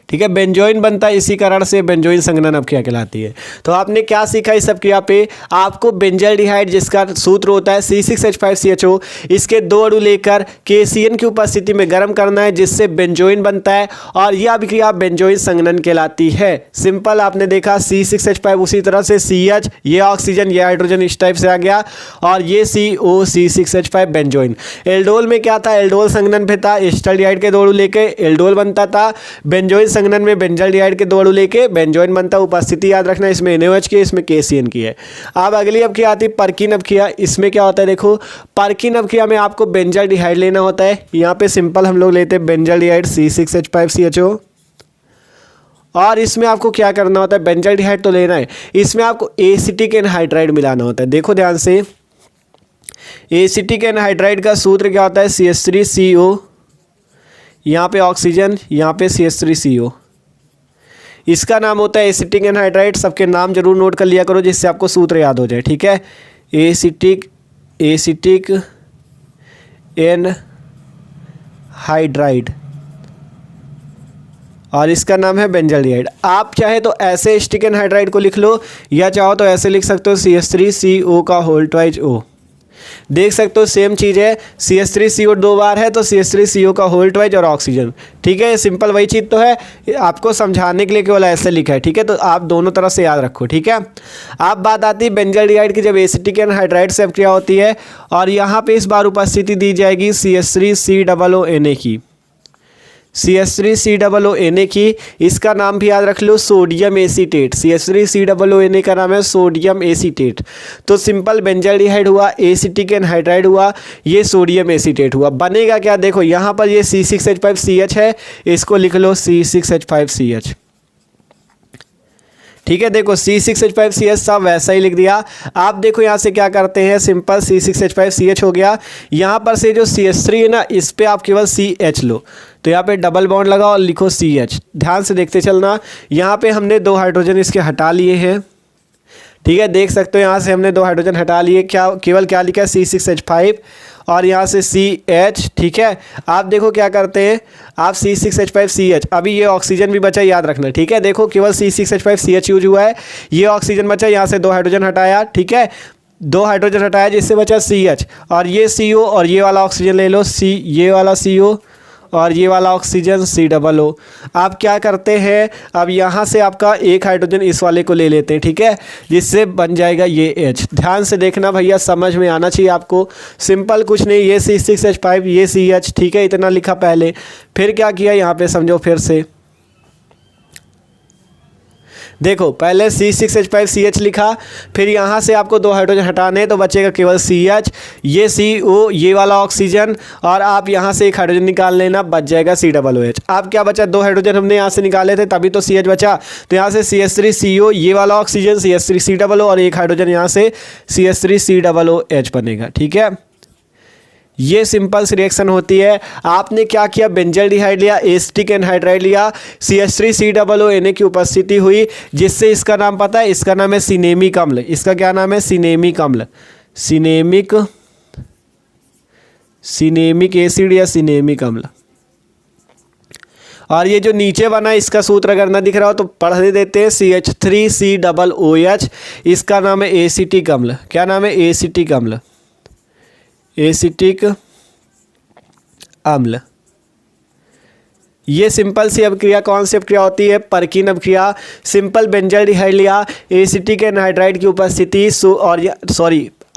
ठीक है, बेंजोइन बनता है इसी कारण से बेंजोइन संघनन अपक्रिया कहलाती है। तो आपने क्या सीखा इस अपक्रिया पे? आपको बेंजल्डिहाइड जिसका सूत्र होता है C6H5CHO, इसके 2 अणु लेकर KCN की उपस्थिति में गर्म करना है जिससे बेंजोइन बनता है और यह अभिक्रिया बेंजोइन संघनन कहलाती है। सिंपल, आपने देखा C6H5 उसी तरह से CH, ये ऑक्सीजन ये हाइड्रोजन इस टाइप से आ गया और ये CO C6H5 बेंजोइन। एल्डोल में क्या था? एल्डोल संघनन पे था, एस्टल्डिहाइड के 2 अणु लेके एल्डोल बनता था। बेंजोइन संघनन में बेंजल्डिहाइड के 2 अणु लेके बेंजोइन बनता। उपस्थिति याद रखना, इसमें NaOH की है, इसमें KCN की है। अब अगली अपक्रिया आती है पर्किन अपक्रिया। इसमें क्या होता है? देखो, पर्किन अपक्रिया में आपको बेंजल्डिहाइड लेना होता है। यहाँ पे सिंपल हम लोग लेते हैं बेंजल्डिहाइड C6H5CHO और इसमें आपको क्या करना होता है? बेंजल्डिहाइड तो लेना है, इसमें आपको एसिटिक एनहाइड्राइड मिलाना होता है। देखो ध्यान से, एसिटिक एनहाइड्राइड का सूत्र क्या होता है? CH3CO, यहाँ पे ऑक्सीजन, यहाँ पे CH3CO। इसका नाम होता है एसिटिक एनहाइड्राइड। सबके नाम जरूर नोट कर लिया करो जिससे आपको सूत्र याद हो जाए। ठीक है, एसिटिक एनहाइड्राइड और इसका नाम है बेंजल्डिहाइड। आप चाहे तो ऐसे एसिटिक एनहाइड्राइड को लिख लो या चाहो तो ऐसे लिख सकते हो CH3CO का होल ट्वाइज O। देख सकते हो सेम चीज़ है, CH3CO 2 बार है तो CH3CO का होल ट्वाइज और ऑक्सीजन। ठीक है, सिंपल वही चीज़ तो है, आपको समझाने के लिए केवल ऐसे लिखा है। ठीक है, तो आप दोनों तरह से याद रखो। ठीक है, अब बात आती है बेंजल्डिहाइड की, जब एसिटिक एनहाइड्राइड से अपक्रिया होती है और यहाँ पे इस बार उपस्थिति दी जाएगी CH3COONA की, CH3COONA की। इसका नाम भी याद रख लो सोडियम एसीटेट। CH3COONA का नाम है सोडियम एसीटेट। तो सिंपल बेंजल्डिहाइड हुआ, एसिटिक एनहाइड्राइड हुआ, ये सोडियम एसीटेट हुआ। बनेगा क्या? देखो यहाँ पर ये C6H5CH है, इसको लिख लो C6H5CH। ठीक है, देखो C6H5CH सब वैसा ही लिख दिया। आप देखो यहाँ से क्या करते हैं, सिंपल C6H5CH हो गया। यहाँ पर से जो CH3 है ना, इस पे आप केवल CH लो, तो यहाँ पे डबल बॉन्ड लगाओ और लिखो CH। ध्यान से देखते चलना, यहाँ पे हमने 2 हाइड्रोजन इसके हटा लिए हैं। ठीक है, देख सकते हो यहाँ से हमने 2 हाइड्रोजन हटा लिए, क्या केवल क्या लिखा है C6H5 और यहाँ से CH। ठीक है, आप देखो क्या करते हैं, आप C6H5CH, अभी ये ऑक्सीजन भी बचा, याद रखना। ठीक है, देखो केवल C6H5CH यूज हुआ है, ये ऑक्सीजन बचा, यहाँ से 2 हाइड्रोजन हटाया। ठीक है, 2 हाइड्रोजन हटाया जिससे बचा CH और ये CO और ये वाला ऑक्सीजन ले लो ये वाला CO और ये वाला ऑक्सीजन COO। आप क्या करते हैं, अब यहाँ से आपका 1 हाइड्रोजन इस वाले को ले लेते हैं। ठीक है, जिससे बन जाएगा ये H। ध्यान से देखना भैया, समझ में आना चाहिए आपको। सिंपल कुछ नहीं, ये C6H5 ये CH। ठीक है, इतना लिखा पहले, फिर क्या किया यहाँ पे समझो। फिर से देखो, पहले C6H5CH लिखा, फिर यहाँ से आपको 2 हाइड्रोजन हटाने तो बचेगा केवल CH, ये CO ये वाला ऑक्सीजन और आप यहाँ से 1 हाइड्रोजन निकाल लेना, बच जाएगा COOH। अब क्या बचा? 2 हाइड्रोजन हमने यहाँ से निकाले थे तभी तो CH बचा, तो यहाँ से CH3CO ये वाला ऑक्सीजन CH3COO और 1 हाइड्रोजन यहाँ से CH3COOH बनेगा। ठीक है, ये सिंपल सी रिएक्शन होती है। आपने क्या किया, बेंजल्डिहाइड लिया, एसिटिक एनहाइड्राइड लिया, CH3COONA की उपस्थिति हुई जिससे इसका नाम पता है, इसका नाम है सिनेमिक अम्ल। इसका क्या नाम है? सिनेमिक अम्ल, सिनेमिक एसिड या सिनेमिक अम्ल। और ये जो नीचे बना है इसका सूत्र अगर ना दिख रहा हो तो पढ़ देते हैं, CH3COOH, इसका नाम है एसिटिक अम्ल। क्या नाम है? एसिटिक अम्ल, एसिटिक अम्ल। ये सिंपल सी अपक्रिया कौन सी अपक्रिया होती है? पर्किन अपक्रिया। सिंपल बेंजल्डिहाइड लिया, एसिटिक एनहाइड्राइड की उपस्थिति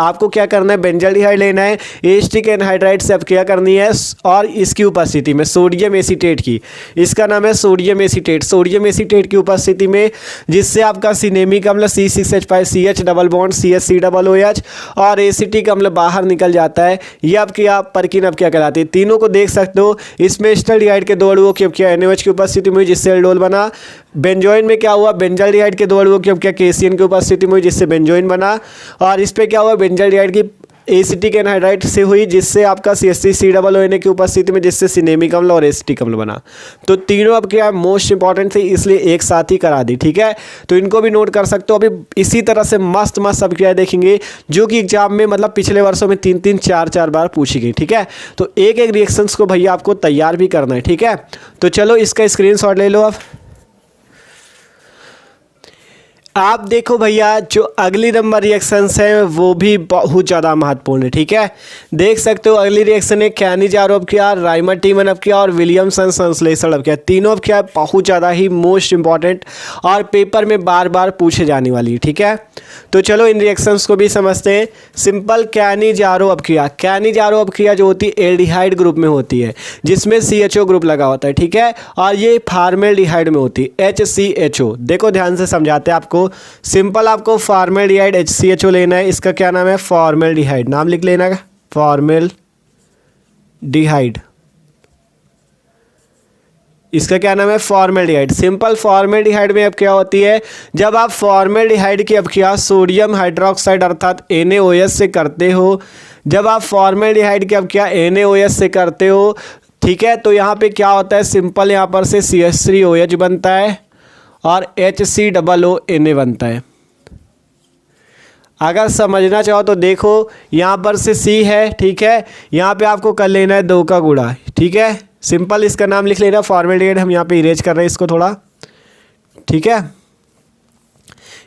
आपको क्या करना है, बेंजल्डिहाइड लेना है, एसिटिक एनहाइड्राइड से अब क्या करनी है, और इसकी उपस्थिति में सोडियम एसीटेट की, इसका नाम है सोडियम एसीटेट, सोडियम एसीटेट की उपस्थिति में, जिससे आपका सिनेमिक अम्ल C6H5CH डबल बॉन्ड CH3OOH और एसिटिक अम्ल बाहर निकल जाता है। ये आपकी परकिन अब क्या कहलाती है। तीनों को देख सकते हो, इसमें एस्टल्डिहाइड के दो अणुओं की अब क्या NaOH की उपस्थिति में हुई जिससे एल्डोल बना। बेंजोइन में क्या हुआ, बेंजल्डिहाइड के दो अणुओं की अब क्या KCN की उपस्थिति में हुई जिससे बेंजोइन बना। और इस पे क्या हुआ, बेंजल्डिहाइड की एसिटिक एनहाइड्राइड से हुई जिससे आपका CH3COONA की उपस्थिति में जिससे सिनेमिक अम्ल और एसिटिक अम्ल बना। तो तीनों अब क्या मोस्ट इंपॉर्टेंट थे, इसलिए एक साथ ही करा दी। ठीक है, तो इनको भी नोट कर सकते हो। अभी इसी तरह से मस्त मस्त अब क्या देखेंगे जो कि एग्जाम में मतलब पिछले वर्षों में 3-3 4-4 बार पूछी गई। ठीक है, तो एक एक रिएक्शंस को भैया आपको तैयार भी करना है। ठीक है, तो चलो इसका स्क्रीनशॉट ले लो। आप देखो भैया, जो अगली नंबर रिएक्शंस हैं वो भी बहुत ज़्यादा महत्वपूर्ण है। ठीक है, देख सकते हो अगली रिएक्शन है कैनिजारो अब क्या, राइमर टीमन अब क्या और विलियमसन संश्लेषण अब क्या। तीनों अब क्या बहुत ज़्यादा ही मोस्ट इंपॉर्टेंट और पेपर में बार बार पूछे जाने वाली है। ठीक है, तो चलो इन रिएक्शंस को भी समझते हैं। सिंपल कैनिजारो अब क्या, कैनिजारो अब क्या जो होती है एल्डिहाइड ग्रुप में होती है जिसमें CHO ग्रुप लगा होता है। ठीक है, और ये फॉर्मेल्डिहाइड में होती है HCHO। देखो ध्यान से समझाते हैं आपको। सिंपल आपको फॉर्मेल्डिहाइड HCHO लेना है, इसका क्या नाम है, फॉर्मेल्डिहाइड, नाम लिख लेना है फॉर्मेल्डिहाइड, इसका क्या नाम है फॉर्मेल्डिहाइड। सिंपल फॉर्मेल्डिहाइड में अब क्या होती है, जब आप फॉर्मेल्डिहाइड की अब क्या सोडियम हाइड्रोक्साइड अर्थात NaOH से करते हो, जब आप फॉर्मेल्डिहाइड की अब क्या NaOH से करते हो, ठीक है, तो यहाँ पे क्या होता है, सिंपल यहाँ पर से CH3OH बनता है और HCOONA बनता है। अगर समझना चाहो तो देखो यहाँ पर से C है, ठीक है, यहाँ पे आपको कर लेना है 2 का गुणा। ठीक है, सिंपल इसका नाम लिख लेना फॉर्मेल्डिहाइड, हम यहाँ पे इरेज कर रहे हैं इसको थोड़ा। ठीक है,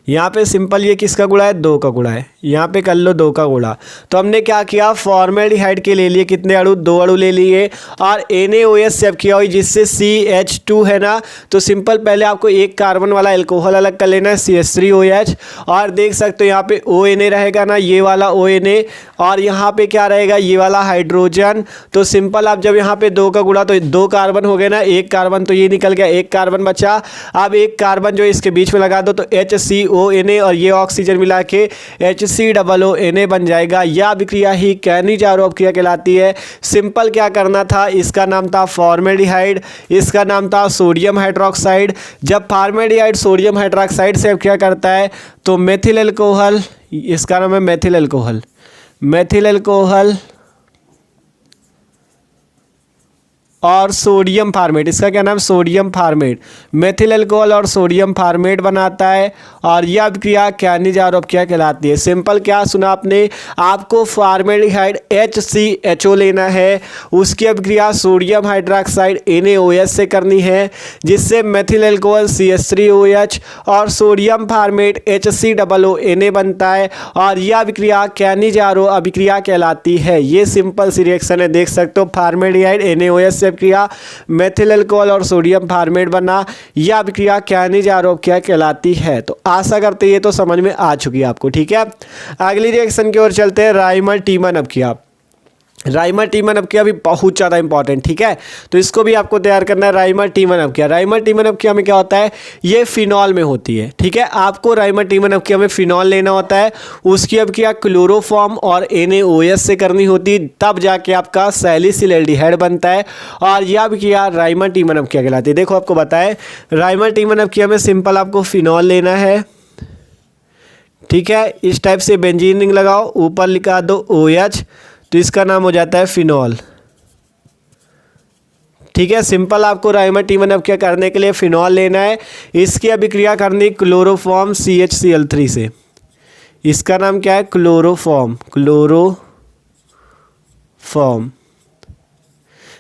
यहाँ पे सिंपल ये किसका गुणा है, 2 का गुणा है, यहाँ पे कर लो 2 का गुणा। तो हमने क्या किया, फॉर्मेल्डिहाइड के ले लिए कितने अणु, 2 अणु ले लिए और NaOH से अब किया हुई जिससे CH2 है ना, तो सिंपल पहले आपको एक कार्बन वाला एल्कोहल अलग कर लेना है CH3OH, और देख सकते हो यहाँ पे ONA रहेगा ना, ये वाला ONA, और यहाँ पे क्या रहेगा, ये वाला हाइड्रोजन। तो सिंपल आप जब यहाँ पे 2 का गुणा तो 2 कार्बन हो गए ना, एक कार्बन तो ये निकल गया, एक कार्बन बचा। अब एक कार्बन जो इसके बीच में लगा दो तो HCONA और ये ऑक्सीजन मिला के HCOONA बन जाएगा। यह अभिक्रिया ही कैनिजारो अभिक्रिया कहलाती है। सिंपल क्या करना था, इसका नाम था फॉर्मेल्डिहाइड, इसका नाम था सोडियम हाइड्रोक्साइड। जब फॉर्मेल्डिहाइड सोडियम हाइड्रोक्साइड से अभिक्रिया करता है तो मेथिल अल्कोहल, इसका नाम है मेथिल अल्कोहल, मेथिल अल्कोहल और सोडियम फार्मेट, इसका क्या नाम, सोडियम फार्मेट, मेथिल अल्कोहल और सोडियम फार्मेट बनाता है और यह अभिक्रिया कैनिजारो अभिक्रिया कहलाती है। सिंपल क्या सुना आपने, आपको फॉर्मेल्डिहाइड HCHO लेना है, उसकी अभिक्रिया सोडियम हाइड्रोक्साइड NaOH से करनी है जिससे मेथिल अल्कोहल CH3OH और सोडियम फार्मेट HCOONA बनता है और यह अभिक्रिया कैनिजारो अभिक्रिया कहलाती है। ये सिंपल सी रिएक्शन है, देख सकते हो फॉर्मेल्डिहाइड NaOH से अभिक्रिया, मेथिल अल्कोहल और सोडियम फार्मेट बना, यह अभिक्रिया कैनिजारो अभिक्रिया कहलाती है। तो आशा करते ये तो समझ में आ चुकी है आपको। ठीक है, अगली रिएक्शन की ओर चलते हैं, राइमर टीमन अभिक्रिया। राइमर टीमन अभिक्रिया भी बहुत ज़्यादा इंपॉर्टेंट। ठीक है, तो इसको भी आपको तैयार करना है। राइमर टीमन अभिक्रिया, राइमर टीमन अभिक्रिया में क्या होता है, ये फिनॉल में होती है। ठीक है, आपको राइमर टीमन अभिक्रिया में फिनॉल लेना होता है, उसकी अभिक्रिया क्लोरोफॉर्म और NaOH से करनी होती है, तब जाके आपका सैलिसिलएल्डिहाइड बनता है और यह अभिक्रिया राइमर टीमन अभिक्रिया कहलाती है। देखो आपको बताएं, राइमर टीमन अभिक्रिया में सिंपल आपको फिनॉल लेना है। ठीक है, इस टाइप से बेंजीन रिंग लगाओ, ऊपर लिखा दो OH, तो इसका नाम हो जाता है फिनॉल। ठीक है, सिंपल आपको राइमर टीमन अभिक्रिया करने के लिए फिनॉल लेना है, इसकी अभिक्रिया करनी क्लोरोफॉर्म CHCl3 से, इसका नाम क्या है, क्लोरोफॉर्म, क्लोरोफॉर्म।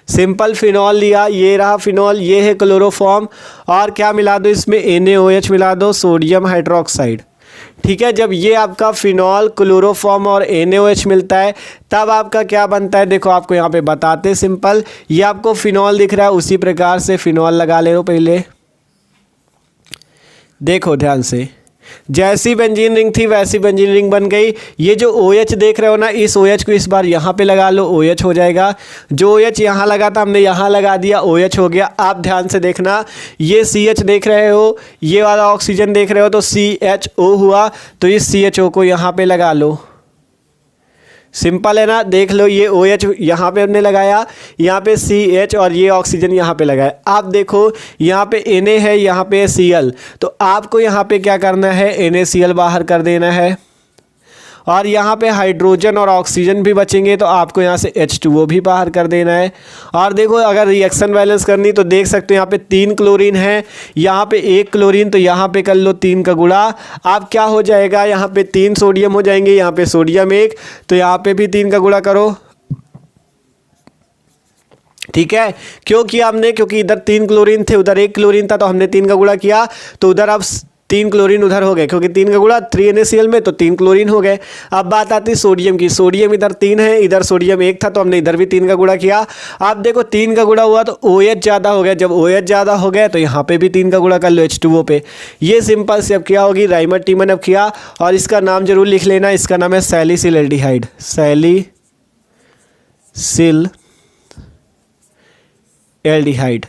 सिंपल फिनॉल लिया, ये रहा फिनॉल, ये है क्लोरोफॉर्म, और क्या मिला दो इसमें, NaOH मिला दो, सोडियम हाइड्रोक्साइड। ठीक है, जब ये आपका फिनॉल क्लोरोफॉर्म और NaOH मिलता है तब आपका क्या बनता है, देखो आपको यहाँ पे बताते सिंपल, ये आपको फिनॉल दिख रहा है, उसी प्रकार से फिनॉल लगा ले लो पहले। देखो ध्यान से, जैसी बेंजीन रिंग थी वैसी बेंजीन रिंग बन गई। ये जो OH देख रहे हो ना, इस OH को इस बार यहाँ पे लगा लो, OH हो जाएगा। जो OH यहाँ लगा था हमने यहाँ लगा दिया, OH हो गया। आप ध्यान से देखना, ये CH देख रहे हो, ये वाला ऑक्सीजन देख रहे हो, तो CHO हुआ, तो इस CHO को यहाँ पे लगा लो। सिंपल है ना, देख लो, ये OH यहाँ पे हमने लगाया, यहाँ पे CH और ये ऑक्सीजन यहाँ पे लगाया। आप देखो यहाँ पे Na है, यहाँ पे Cl, तो आपको यहाँ पे क्या करना है, NaCl बाहर कर देना है, और यहाँ पे हाइड्रोजन और ऑक्सीजन भी बचेंगे, तो आपको यहाँ से H2O भी बाहर कर देना है। और देखो अगर रिएक्शन बैलेंस करनी तो देख सकते हो यहाँ पे 3 क्लोरीन है, यहाँ पे 1 क्लोरीन, तो यहाँ पे कर लो 3 का गुणा। आप क्या हो जाएगा, यहाँ पे 3 सोडियम हो जाएंगे, यहाँ पे सोडियम 1, तो यहाँ पे भी 3 का गुणा करो। ठीक है, क्यों किया हमने, क्योंकि इधर 3 क्लोरीन थे, उधर 1 क्लोरीन था, तो हमने 3 का गुणा किया, तो उधर अब 3 क्लोरीन उधर हो गए, क्योंकि 3 का गुणा 3 NaCl में, तो 3 क्लोरीन हो गए। अब बात आती है सोडियम की। सोडियम इधर 3 है, इधर सोडियम 1 था, तो हमने इधर भी 3 का गुणा किया। आप देखो 3 का गुणा हुआ तो OH ज़्यादा हो गया, जब OH ज़्यादा हो गया तो यहाँ पे भी 3 का गुणा कर लो H2O पे। ये सिंपल से अब क्या होगी, राइमर टीमन अब किया, और इसका नाम जरूर लिख लेना, इसका नाम है salicyl aldehyde. Salicyl aldehyde,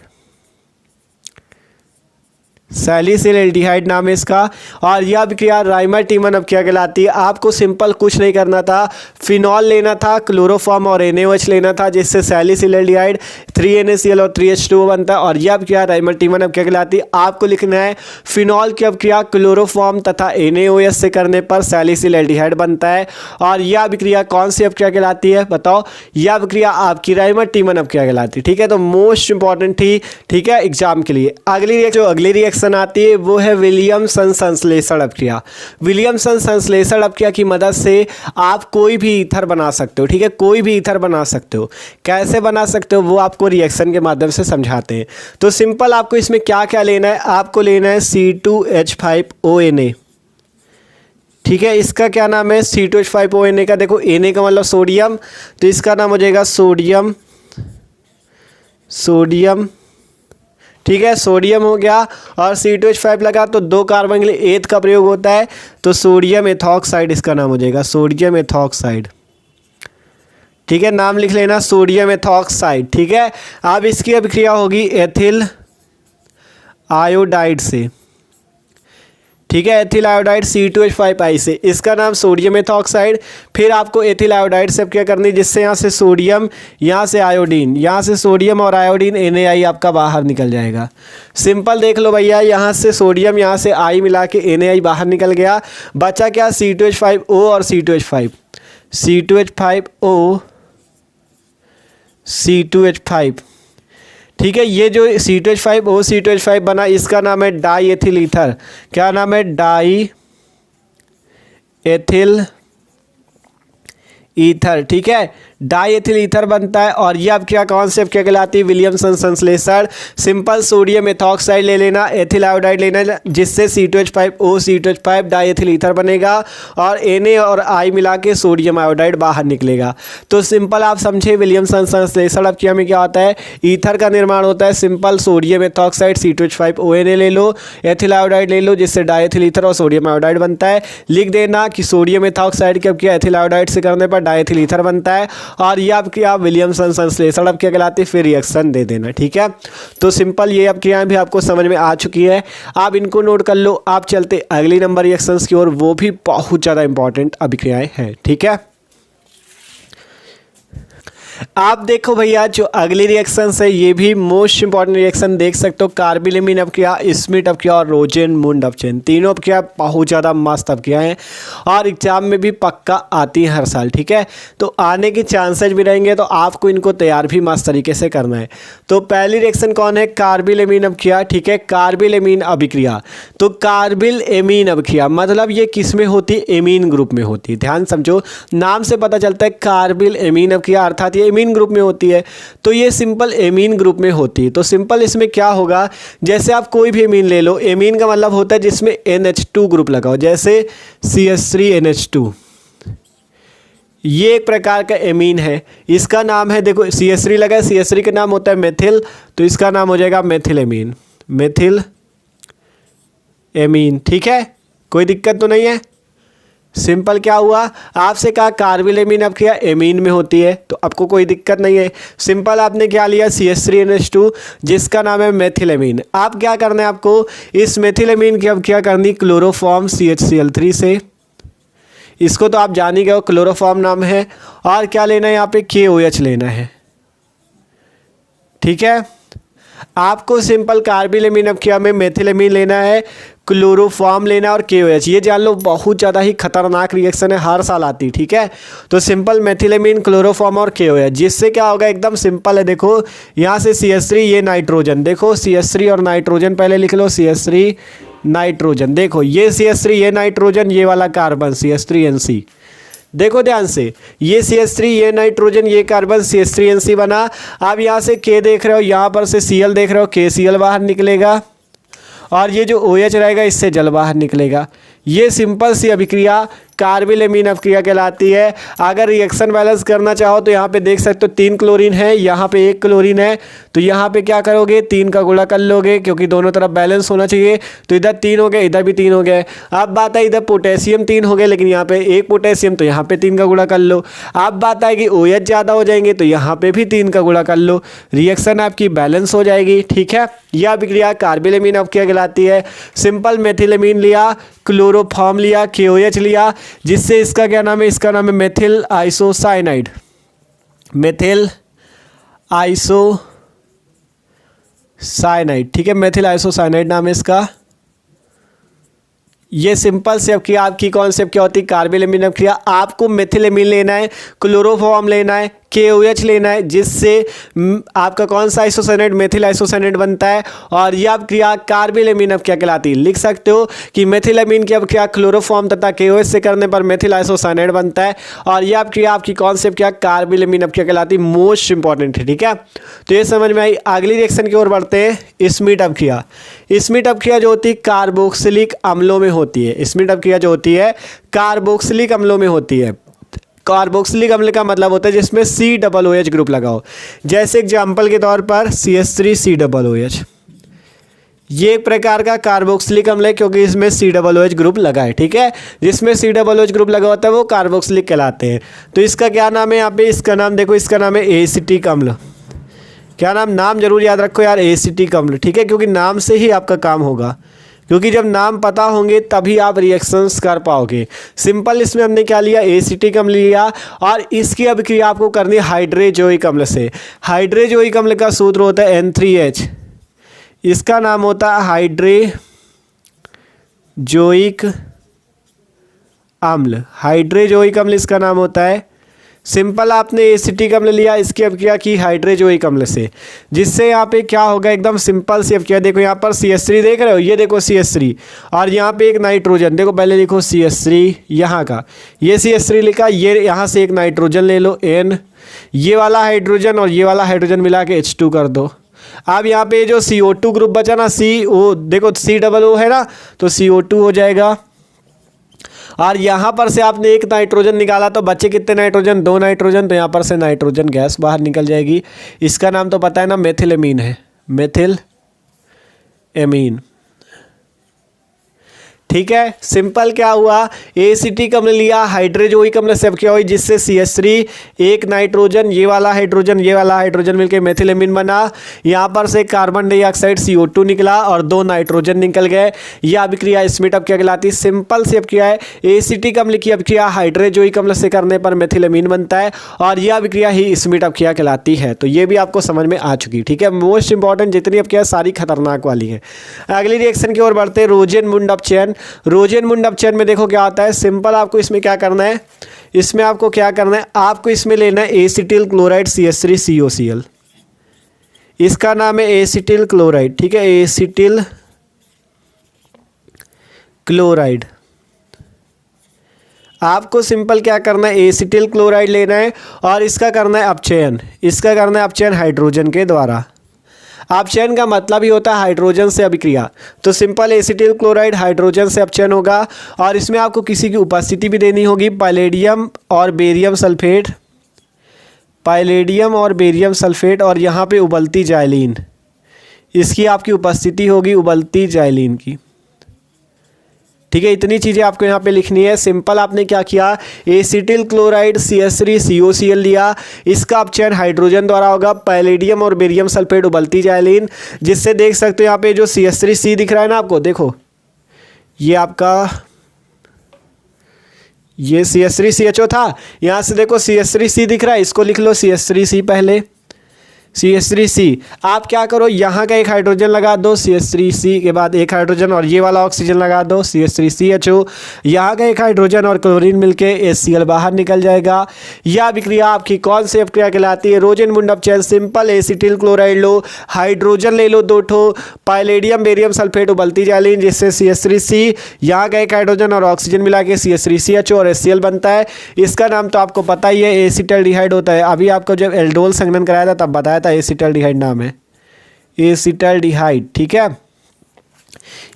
salicyl aldehyde नाम है इसका। और यह अभिक्रिया राइमर टीमन अब क्या कहलाती है। आपको सिंपल कुछ नहीं करना था, फिनॉल लेना था, क्लोरोफॉर्म और NaOH लेना था, जिससे सैलिसिल एल्डिहाइड 3 NaCl और 3 H2O बनता है। और यह अभिक्रिया राइमर टीमन अब क्या कहलाती है। आपको लिखना है फिनॉल की अभिक्रिया क्लोरोफॉर्म तथा NaOH से करने पर सैलिसिल एल्डिहाइड बनता है। और यह अभिक्रिया कौन सी अभिक्रिया कहलाती है, बताओ। यह अभिक्रिया आपकी राइमर टीमन अब क्या कहलाती है। ठीक है, तो मोस्ट इंपॉर्टेंट थी, ठीक है, एग्जाम के लिए। अगली रिएक्शन आती है वो है विलियमसन संश्लेषण अभिक्रिया। विलियमसन संश्लेषण अभिक्रिया की मदद से आप कोई भी ईथर बना सकते हो। ठीक है, कोई भी ईथर बना सकते हो। कैसे बना सकते हो वो आपको रिएक्शन के माध्यम से समझाते हैं। तो सिंपल आपको इसमें क्या क्या लेना है, आपको लेना है C2H5ONa। ठीक है, इसका क्या नाम है, C2H5ONa का देखो, Na का मतलब सोडियम, तो इसका नाम हो जाएगा सोडियम। ठीक है, सोडियम हो गया, और C2H5 लगा तो 2 कार्बन के लिए एथ का प्रयोग होता है, तो सोडियम एथॉक्साइड इसका नाम हो जाएगा, सोडियम एथॉक्साइड। ठीक है, नाम लिख लेना, सोडियम एथॉक्साइड। ठीक है, अब इसकी अभिक्रिया होगी एथिल आयोडाइड से। ठीक है, एथिल आयोडाइड C2H5I से, इसका नाम सोडियम एथॉक्साइड। फिर आपको एथिल आयोडाइड से क्या करनी, जिससे यहाँ से सोडियम, यहाँ से आयोडीन, यहाँ से सोडियम और आयोडीन NaI आपका बाहर निकल जाएगा। सिंपल देख लो भैया, यहाँ से सोडियम, यहाँ से I मिला के NaI बाहर निकल गया। बचा क्या, C2H5O और C2H5, C2H5O, C2H5। ठीक है, ये जो C2H5O C2H5 बना, इसका नाम है डाई एथिल ईथर। क्या नाम है, डाई एथिल ईथर। ठीक है, डाई एथिल ईथर बनता है। और ये अब क्या कॉन्सेप्ट क्या कहलाती है, विलियमसन संश्लेषण। सिंपल सोडियम एथॉक्साइड ले लेना, एथिल आयोडाइड लेना, जिससे C2H5O C2H5 die ethyl ether बनेगा, और Na और I मिला के सोडियम आयोडाइड बाहर निकलेगा। तो सिंपल आप समझे, विलियमसन संश्लेषण अब क्या में क्या होता है, ईथर का निर्माण होता है। सिंपल सोडियम एथॉक्साइड C2H5ONa ले लो, एथिल आयोडाइड ले लो, जिससे डाई एथिल ईथर और सोडियम आयोडाइड बनता है। लिख देना कि सोडियम एथॉक्साइड की अब क्या एथिल आयोडाइड से करने पर डाई एथिल ईथर बनता है। और ये अब क्या, विलियमसन संश्लेषण अब क्या कहलाती है, फिर रिएक्शन दे देना। ठीक है, तो सिंपल ये अब क्रियाएं भी आपको समझ में आ चुकी है, आप इनको नोट कर लो। आप चलते अगली नंबर रिएक्शंस की ओर, वो भी बहुत ज़्यादा इंपॉर्टेंट अभिक्रियाएं हैं। ठीक है, आप देखो भैया, जो अगली रिएक्शन है ये भी मोस्ट इंपॉर्टेंट रिएक्शन देख सकते हो। कार्बिलेमिन अभिक्रिया, स्मिट अभिक्रिया और रोजेन मुंड अपचयन, तीनों अभिक्रिया बहुत ज़्यादा मस्त अभिक्रिया हैं, और एग्जाम में भी पक्का आती हैं हर साल। ठीक है, तो आने के चांसेस भी रहेंगे, तो आपको इनको तैयार भी मस्त तरीके से करना है। तो पहली रिएक्शन कौन है, कार्बिलेमिन अभिक्रिया। ठीक है, कार्बिलेमिन अभिक्रिया, तो कार्बिल एमीन अभिक्रिया मतलब ये किस में होती है, एमीन ग्रुप में होती है। ध्यान समझो, नाम से पता चलता है कार्बिल एमीन अभिक्रिया, अर्थात एमीन ग्रुप में होती है। तो ये सिंपल एमीन ग्रुप में होती है। तो सिंपल इसमें क्या होगा, जैसे आप कोई भी एमीन ले लो, एमीन का मतलब होता है जिसमें NH2 ग्रुप लगा हो, जैसे CH3NH2, ये एक प्रकार का एमीन है। इसका नाम है, देखो CH3 लगा है, CH3 का नाम होता है मेथिल, तो इसका नाम हो जाएगा मेथिल एमीन, मेथिल एमीन। ठीक है, कोई दिक्कत तो नहीं है। सिंपल क्या हुआ, आपसे कहा कार्बिलेमीन अभिक्रिया एमीन में होती है, तो आपको कोई दिक्कत नहीं है। सिंपल आपने क्या लिया CH3NH2 जिसका नाम है मेथिलेमीन। आप क्या करना है, आपको इस मेथिलेमीन की अभिक्रिया करनी क्लोरोफॉर्म CHCl3 से। इसको तो आप जान ही गए हो, क्लोरोफॉर्म नाम है। और क्या लेना है यहाँ पे, KOH लेना है। ठीक है, आपको सिंपल कार्बिलेमीन अभिक्रिया में मेथिलेमीन लेना है, क्लोरोफॉर्म लेना है और KOH। ये जान लो बहुत ज़्यादा ही खतरनाक रिएक्शन है, हर साल आती। ठीक है, तो सिंपल मेथिलेमीन, क्लोरोफॉर्म और KOH, जिससे क्या होगा, एकदम सिंपल है। देखो यहाँ से CH3, ये नाइट्रोजन, देखो CH3 और नाइट्रोजन पहले लिख लो, CH3 नाइट्रोजन। देखो ये CH3, ये नाइट्रोजन, ये वाला कार्बन CH3NC। देखो ध्यान से, ये CH3, ये नाइट्रोजन, ये कार्बन CH3NC बना। आप यहाँ से K देख रहे हो, यहाँ पर से Cl देख रहे हो, KCl बाहर निकलेगा और ये जो OH रहेगा इससे जल बाहर निकलेगा। ये सिंपल सी अभिक्रिया कार्बिलेमीन अभिक्रिया कहलाती है। अगर रिएक्शन बैलेंस करना चाहो तो यहाँ पे देख सकते हो 3 क्लोरीन है, यहाँ पे 1 क्लोरीन है, तो यहाँ पे क्या करोगे, 3 का गुणा कर लोगे क्योंकि दोनों तरफ बैलेंस होना चाहिए। तो इधर 3 हो गए, इधर भी 3 हो गए। अब बात है इधर पोटेशियम 3 हो गए, लेकिन यहाँ पे 1 पोटेशियम, तो यहाँ पे 3 का गुणा कर लो। अब बात है कि OH ज़्यादा हो जाएंगे तो यहाँ पे भी 3 का गुणा कर लो, रिएक्शन आपकी बैलेंस हो जाएगी। ठीक है, यह अभिक्रिया कार्बिलेमीन अभिक्रिया कहलाती है। सिंपल मेथिलेमीन लिया, क्लोरोफॉर्म लिया, KOH लिया, जिससे इसका क्या नाम है, इसका नाम है मेथिल आइसोसाइनाइड। मेथिल आइसोसाइनाइड, ठीक है, मेथिल आइसोसाइनाइड नाम है इसका। ये सिंपल से अभिक्रिया आपकी कौन सी अभिक्रिया होती है, कार्बिलेमीन अभिक्रिया। आपको मेथिलेमीन लेना है, क्लोरोफॉर्म लेना है, KOH लेना है, जिससे आपका कौन सा आइसोसाइनेट, मेथिल आइसोसाइनेट बनता है और यह अभिक्रिया कार्बिलेमीन अभिक्रिया कहलाती है। लिख सकते हो कि मेथिलेमीन की अभिक्रिया क्लोरोफॉर्म तथा KOH से करने पर मेथिल आइसोसाइनेट बनता है और यह अभिक्रिया आपकी कौन सी अभिक्रिया, कार्बिलेमीन अभिक्रिया कहलाती है। मोस्ट इंपॉर्टेंट है। ठीक है, तो ये समझ में आई। अगली रिएक्शन की ओर बढ़ते हैं, स्मिट अभिक्रिया। स्मिट अभिक्रिया जो होती है कार्बोक्सिलिक अम्लों में होती है। स्मिट अभिक्रिया जो होती है कार्बोक्सिलिक अम्लों में होती है। कार्बोक्सिलिक अम्ल का मतलब होता है जिसमें COOH ग्रुप लगाओ। जैसे एग्जाम्पल के तौर पर CH3COOH, ये एक प्रकार का कार्बोक्सिलिक अम्ल है क्योंकि इसमें COOH ग्रुप लगा है। ठीक है, जिसमें COOH ग्रुप लगा होता है वो कार्बोक्सिलिक कहलाते हैं। तो इसका क्या नाम है, यहाँ पे इसका नाम देखो, इसका नाम है एसिटिक अम्ल। क्या नाम, नाम जरूर याद रखो यार, एसिटिक अम्ल। ठीक है, क्योंकि नाम से ही आपका काम होगा, क्योंकि जब नाम पता होंगे तभी आप रिएक्शंस कर पाओगे। सिंपल इसमें हमने क्या लिया, एसिटिक अम्ल लिया और इसकी अभिक्रिया आपको करनी है हाइड्रोजोइक अम्ल से। हाइड्रोजोइक अम्ल का सूत्र होता है N3H, इसका नाम होता है हाइड्रोजोइक अम्ल। हाइड्रोजोइक अम्ल इसका नाम होता है। सिंपल आपने एसिटिक अम्ल लिया, इसकी अभिक्रिया की हाइड्रोजोइक अम्ल से, जिससे यहाँ पे क्या होगा, एकदम सिंपल सी अभिक्रिया। देखो यहाँ पर CH3 देख रहे हो, ये देखो CH3 और यहाँ पे एक नाइट्रोजन, देखो पहले लिखो CH3 यहाँ का, ये CH3 लिखा, ये यहाँ से एक नाइट्रोजन ले लो N, ये वाला हाइड्रोजन और ये वाला हाइड्रोजन मिला के H2 कर दो। अब यहाँ पे जो CO2 ग्रुप बचा ना, CO, देखो COO है ना, तो CO2 हो जाएगा। और यहाँ पर से आपने एक नाइट्रोजन निकाला तो बचे कितने नाइट्रोजन, 2 नाइट्रोजन, तो यहाँ पर से नाइट्रोजन गैस बाहर निकल जाएगी। इसका नाम तो पता है ना, मेथिलेमीन है, मेथिल एमीन। ठीक है, सिंपल क्या हुआ, एसिटिक अम्ल लिया, हाइड्रोजोइक अम्ल से अभिक्रिया हुई जिससे CH3, एक नाइट्रोजन, ये वाला हाइड्रोजन मिलकर मेथिलेमीन बना। यहाँ पर से कार्बन डाइऑक्साइड CO2 निकला और 2 नाइट्रोजन निकल गए। यह अभिक्रिया स्मिट अभिक्रिया कहलाती है। सिंपल सी अभिक्रिया है। एसिटिक अम्ल की अभिक्रिया हाइड्रोजोइक अम्ल से करने पर मेथिलेमीन बनता है और यह अभिक्रिया ही स्मिट अभिक्रिया कहलाती है। तो ये भी आपको समझ में आ चुकी। ठीक है, मोस्ट इंपॉर्टेंट जितनी अभिक्रिया सारी खतरनाक वाली है। अगली रिएक्शन की ओर बढ़ते हैं, रोजेनमुंड अपचयन। रोजेनमुंड अपचयन में देखो क्या होता है, सिंपल आपको इसमें क्या करना है, इसमें आपको क्या करना है, आपको इसमें लेना है एसिटिल क्लोराइड CH3COCl। इसका नाम है एसिटिल क्लोराइड। ठीक है, एसिटिल क्लोराइड। आपको सिंपल क्या करना है, एसिटिल क्लोराइड लेना है और इसका करना है अपचयन। इसका करना है अपचयन हाइड्रोजन के द्वारा। अपचयन का मतलब ही होता है हाइड्रोजन से अभिक्रिया। तो सिंपल एसिटिल क्लोराइड हाइड्रोजन से अपचयन होगा और इसमें आपको किसी की उपस्थिति भी देनी होगी, पैलेडियम और बेरियम सल्फेट, पैलेडियम और बेरियम सल्फेट, और यहाँ पे उबलती जाइलिन, इसकी आपकी उपस्थिति होगी, उबलती जाइलिन की। ठीक है, इतनी चीज़ें आपको यहाँ पे लिखनी है। सिंपल आपने क्या किया, एसिटिल क्लोराइड CH3 COCl लिया, इसका अपचयन हाइड्रोजन द्वारा होगा पैलेडियम और बेरियम सल्फेट उबलती जाइलिन, जिससे देख सकते हो यहाँ पे जो CH3C दिख रहा है ना आपको, देखो ये आपका ये CH3CHO था, यहाँ से देखो CH3C दिख रहा है, इसको लिख लो CH3C पहले, CH3C। आप क्या करो, यहाँ का एक हाइड्रोजन लगा दो CH3C के बाद एक हाइड्रोजन और ये वाला ऑक्सीजन लगा दो CH3CHO, यहाँ का एक हाइड्रोजन और क्लोरीन मिलके HCl बाहर निकल जाएगा। यह अभिक्रिया आपकी कौन सी अपक्रिया कहलाती है, रोजेनमुंड अपचयन। सिंपल, एसिटिल क्लोराइड लो, हाइड्रोजन ले लो 2 ठो, पैलेडियम बेरियम सल्फेट उबलती जाइलिन जिससे CH3C, यहाँ का एक हाइड्रोजन और ऑक्सीजन मिला के CH3CHO और HCl बनता है। इसका नाम तो आपको पता ही है, एसिटल्डिहाइड होता है। अभी आपको जब एल्डोल संघनन कराया था तब बताया था एसिटल्डिहाइड नाम है, एसिटल्डिहाइड, ठीक है,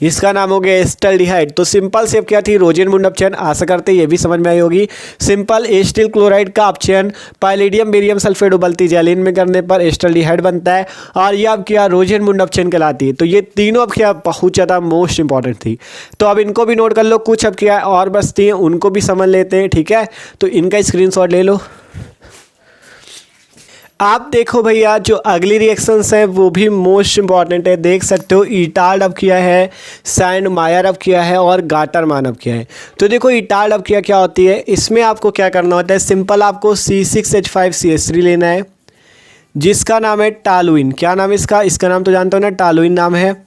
इसका नाम हो गया एसिटल्डिहाइड। तो सिंपल से क्या थी, रोजेनमुंड अपचयन, आशा करते ये भी समझ में आई होगी। सिंपल, एसिटिल क्लोराइड का अपचयन पैलेडियम बेरियम सल्फेट उबलती जाइलिन में करने पर एसिटल्डिहाइड बनता है और ये अब क्या रोजेनमुंड अपचयन कहलाती है। तो ये तीनों अब क्या बहुत ज़्यादा मोस्ट इंपॉर्टेंट थी, तो अब इनको भी नोट कर लो। कुछ अब क्या और बचती हैं उनको भी समझ लेते हैं, ठीक है, तो इनका स्क्रीनशॉट ले लो। आप देखो भैया, जो अगली रिएक्शंस है वो भी मोस्ट इंपॉर्टेंट है, देख सकते हो। इटाल्ड अब किया है, सैंडमायर अब किया है और गाटरमान अब किया है। तो देखो इटाल्ड अब किया क्या होती है, इसमें आपको क्या करना होता है, सिंपल आपको C6H5CH3 लेना है जिसका नाम है टालुइन। क्या नाम है इसका, इसका नाम तो जानते हो ना, टालुइन नाम है।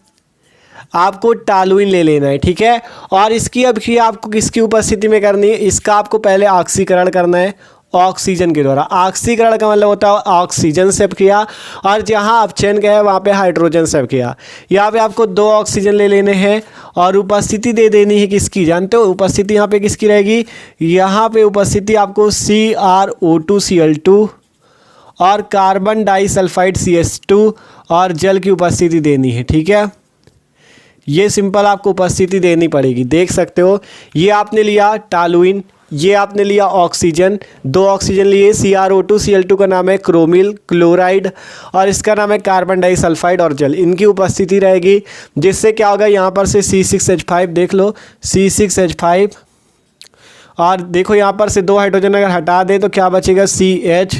आपको टालुइन ले लेना है, ठीक है। और इसकी अब की आपको किसकी उपस्थिति में करनी है, इसका आपको पहले ऑक्सीकरण करना है ऑक्सीजन के द्वारा। ऑक्सीकरण का मतलब होता है ऑक्सीजन से किया और जहाँ अपचयन का है वहाँ पे हाइड्रोजन से किया। यहाँ पे आपको 2 ऑक्सीजन ले लेने हैं और उपस्थिति दे देनी है किसकी, जानते हो उपस्थिति यहाँ पे किसकी रहेगी, यहाँ पे उपस्थिति आपको CrO2Cl2 और कार्बन डाइसल्फाइड CH2 और जल की उपस्थिति देनी है, ठीक है। ये सिंपल आपको उपस्थिति देनी पड़ेगी, देख सकते हो। ये आपने लिया टालुइन, ये आपने लिया ऑक्सीजन, 2 ऑक्सीजन लिए, CrO2Cl2 का नाम है क्रोमिल क्लोराइड और इसका नाम है कार्बन डाइसल्फाइड और जल, इनकी उपस्थिति रहेगी जिससे क्या होगा, यहाँ पर से C6H5 देख लो, C6H5 और देखो यहाँ पर से 2 हाइड्रोजन अगर हटा दे तो क्या बचेगा CH,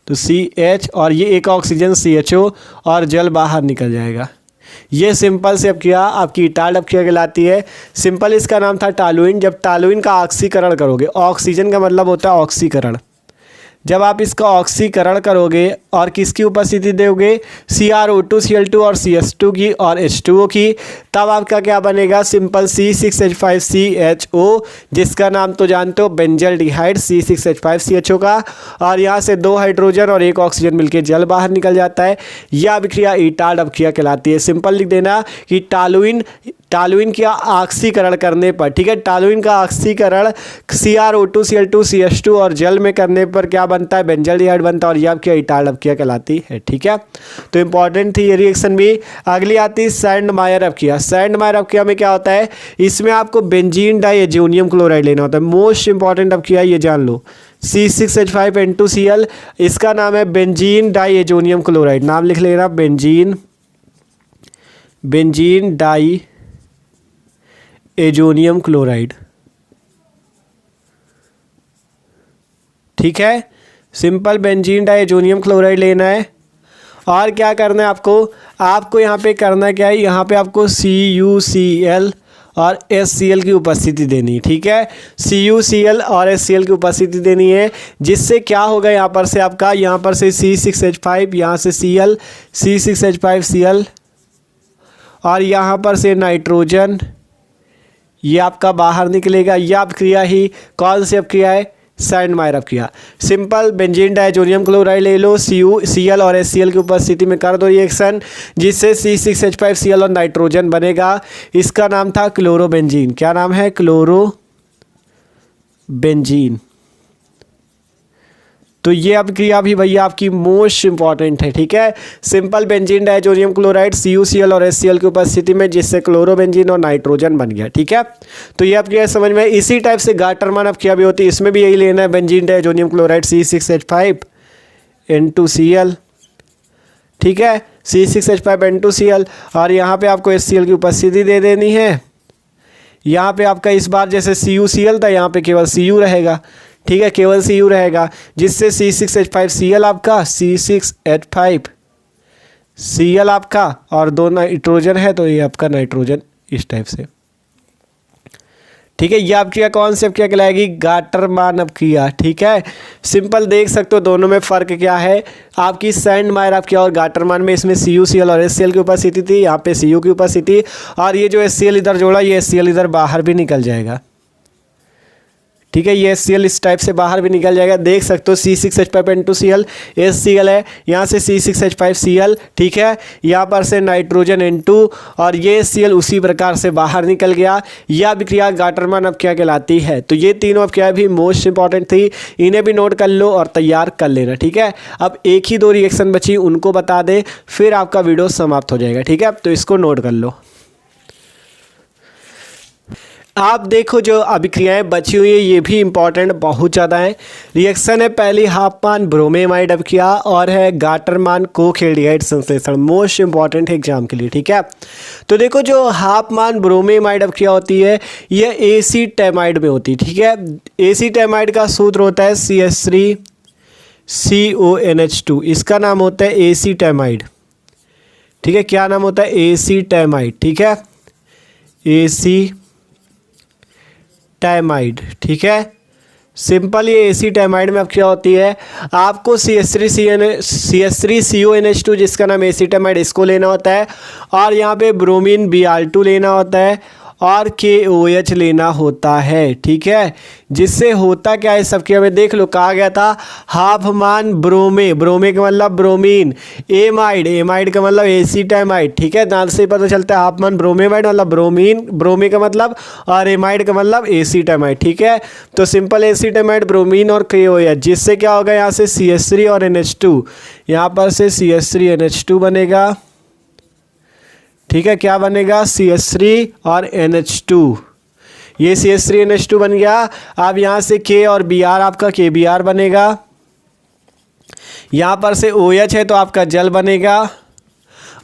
तो CH और ये एक ऑक्सीजन CHO और जल बाहर निकल जाएगा। ये सिंपल से अब किया आपकी इटाल्ड अब किया कहलाती है। सिंपल इसका नाम था टालुइन। जब टालुइन का ऑक्सीकरण करोगे, ऑक्सीजन का मतलब होता है ऑक्सीकरण, जब आप इसका ऑक्सीकरण करोगे और किसकी उपस्थिति दोगे, CrO2Cl2 और CH2 की और H2O की, तब आपका क्या बनेगा, सिंपल C6H5CHO जिसका नाम तो जानते हो बेंजल्डिहाइड C6H5CHO का, और यहाँ से 2 हाइड्रोजन और 1 ऑक्सीजन मिलके जल बाहर निकल जाता है। यह अभिक्रिया इटाल्ड अभिक्रिया कहलाती है। सिंपल लिख देना कि टालुइन का ऑक्सीकरण करने पर, ठीक है, टालुइन का ऑक्सीकरण CrO2Cl2 CH2 और जल में करने पर क्या बनता है, बेंजल्डिहाइड बनता है और यह क्या इटाल्ड अभिक्रिया कहलाती है, ठीक है। तो इंपॉर्टेंट थी ये रिएक्शन भी। अगली आती है सैंडमायर अभिक्रिया। सैंडमायर अभिक्रिया में क्या होता है, इसमें आपको बेंजीन डाइएजोनियम क्लोराइड लेना होता है। मोस्ट इंपॉर्टेंट अभिक्रिया ये जान लो, C6H5N2Cl, इसका नाम है बेंजीन डाइएजोनियम क्लोराइड, नाम लिख लेना बेंजीन डाई एजोनियम क्लोराइड, ठीक है। सिंपल बेंजीन डाइएजोनियम क्लोराइड लेना है और क्या करना है आपको यहाँ पे करना क्या है, यहाँ पे आपको CuCl और HCl की उपस्थिति देनी है, ठीक है। CuCl और HCl की उपस्थिति देनी है जिससे क्या होगा, यहाँ पर से आपका यहाँ पर से C6H5, यहाँ से Cl, C6H5Cl और यहाँ पर से नाइट्रोजन, ये आपका बाहर निकलेगा। यह अपक्रिया ही कौन सी अपक्रिया है, सैंडमायर अपक्रिया। सिंपल बेंजीन डाइएजोनियम क्लोराइड ले लो, Cl और HCl की उपस्थिति में कर दो रिएक्शन जिससे C6H5Cl और नाइट्रोजन बनेगा। इसका नाम था क्लोरोबेंजीन। क्या नाम है, क्लोरोबेंजीन। तो ये अपक्रिया भी भैया आपकी मोस्ट इंपॉर्टेंट है, ठीक है। Simple benzene diazonium chloride CuCl और HCl की उपस्थिति में जिससे क्लोरोबेंजीन और नाइट्रोजन बन गया, ठीक है। तो ये अपक्रिया समझ में। इसी टाइप से गाटरमान अपक्रिया भी होती है, इसमें भी यही लेना है, बेंजीन डाइएजोनियम क्लोराइड C6H5N2Cl, ठीक है, C6H5N2Cl और यहाँ पे आपको HCl की उपस्थिति दे देनी है। यहाँ पे आपका इस बार जैसे CuCl था, यहाँ पे केवल Cu रहेगा, ठीक है, केवल Cu रहेगा, जिससे C6H5Cl आपका C6H5Cl आपका और 2 नाइट्रोजन है, तो ये आपका नाइट्रोजन इस टाइप से, ठीक है। ये आपकी कॉन्सेप्ट क्या कहलाएगी, गाटरमान अपक्रिया, ठीक है। सिंपल देख सकते हो दोनों में फ़र्क क्या है। आपकी सैंडमायर अपक्रिया और गाटरमान में इसमें CuCl और HCl की उपस्थिति थी, यहाँ पे Cu की उपस्थिति, और ये जो HCl इधर जोड़ा, ये HCl इधर बाहर भी निकल जाएगा, ठीक है। ये HCl इस टाइप से बाहर भी निकल जाएगा, देख सकते हो C6H5N2Cl HCl है, यहाँ से C6H5Cl, ठीक है, यहाँ पर से नाइट्रोजन N2 और ये HCl उसी प्रकार से बाहर निकल गया। यह अभिक्रिया गाटरमान अपक्रिया कहलाती है। तो ये तीनों अपक्रिया भी मोस्ट इंपॉर्टेंट थी, इन्हें भी नोट कर लो और तैयार कर लेना, ठीक है। अब एक ही 2 रिएक्शन बची, उनको बता दे, फिर आपका वीडियो समाप्त हो जाएगा, ठीक है। तो इसको नोट कर लो। आप देखो जो अभिक्रियाएं बची हुई है ये भी इंपॉर्टेंट बहुत ज़्यादा है। रिएक्शन है पहली हाफमान ब्रोमेमाइड अभिक्रिया और है गाटरमान कोक-एल्डिहाइड संश्लेषण, मोस्ट इंपॉर्टेंट है एग्जाम के लिए, ठीक है। तो देखो जो हाफमान ब्रोमेमाइड अभिक्रिया होती है यह एसीटैमाइड में होती है, ठीक है। एसीटैमाइड का सूत्र होता है CH3CONH2, इसका नाम होता है एसीटैमाइड, ठीक है। क्या नाम होता है, एसीटैमाइड, ठीक है, एसीटैमाइड, ठीक है। सिंपल ये एसीटैमाइड में अब क्या होती है, आपको CH3CONH2 जिसका नाम एसीटैमाइड, इसको लेना होता है, और यहाँ पे ब्रोमीन Br2 लेना होता है और KOH लेना होता है, ठीक है। जिससे होता क्या है सब क्या में देख लो, कहा गया था हाफमान ब्रोमे, ब्रोमे का मतलब ब्रोमीन, एमाइड, एमाइड का मतलब एसीटैमाइड, ठीक है। नाम से पता चलता है हाफमान ब्रोमेमाइड मतलब ब्रोमीन, ब्रोमे का मतलब, और एमाइड का मतलब एसीटैमाइड, ठीक है। तो सिंपल एसीटैमाइड, ब्रोमीन और KOH, जिससे क्या होगा यहाँ से CH3 और NH2, यहाँ पर से CH3NH2 बनेगा, ठीक है। क्या बनेगा, CH3 और NH2, ये CH3NH2 बन गया। अब यहाँ से K और Br, आपका KBr बनेगा, यहाँ पर से OH है तो आपका जल बनेगा,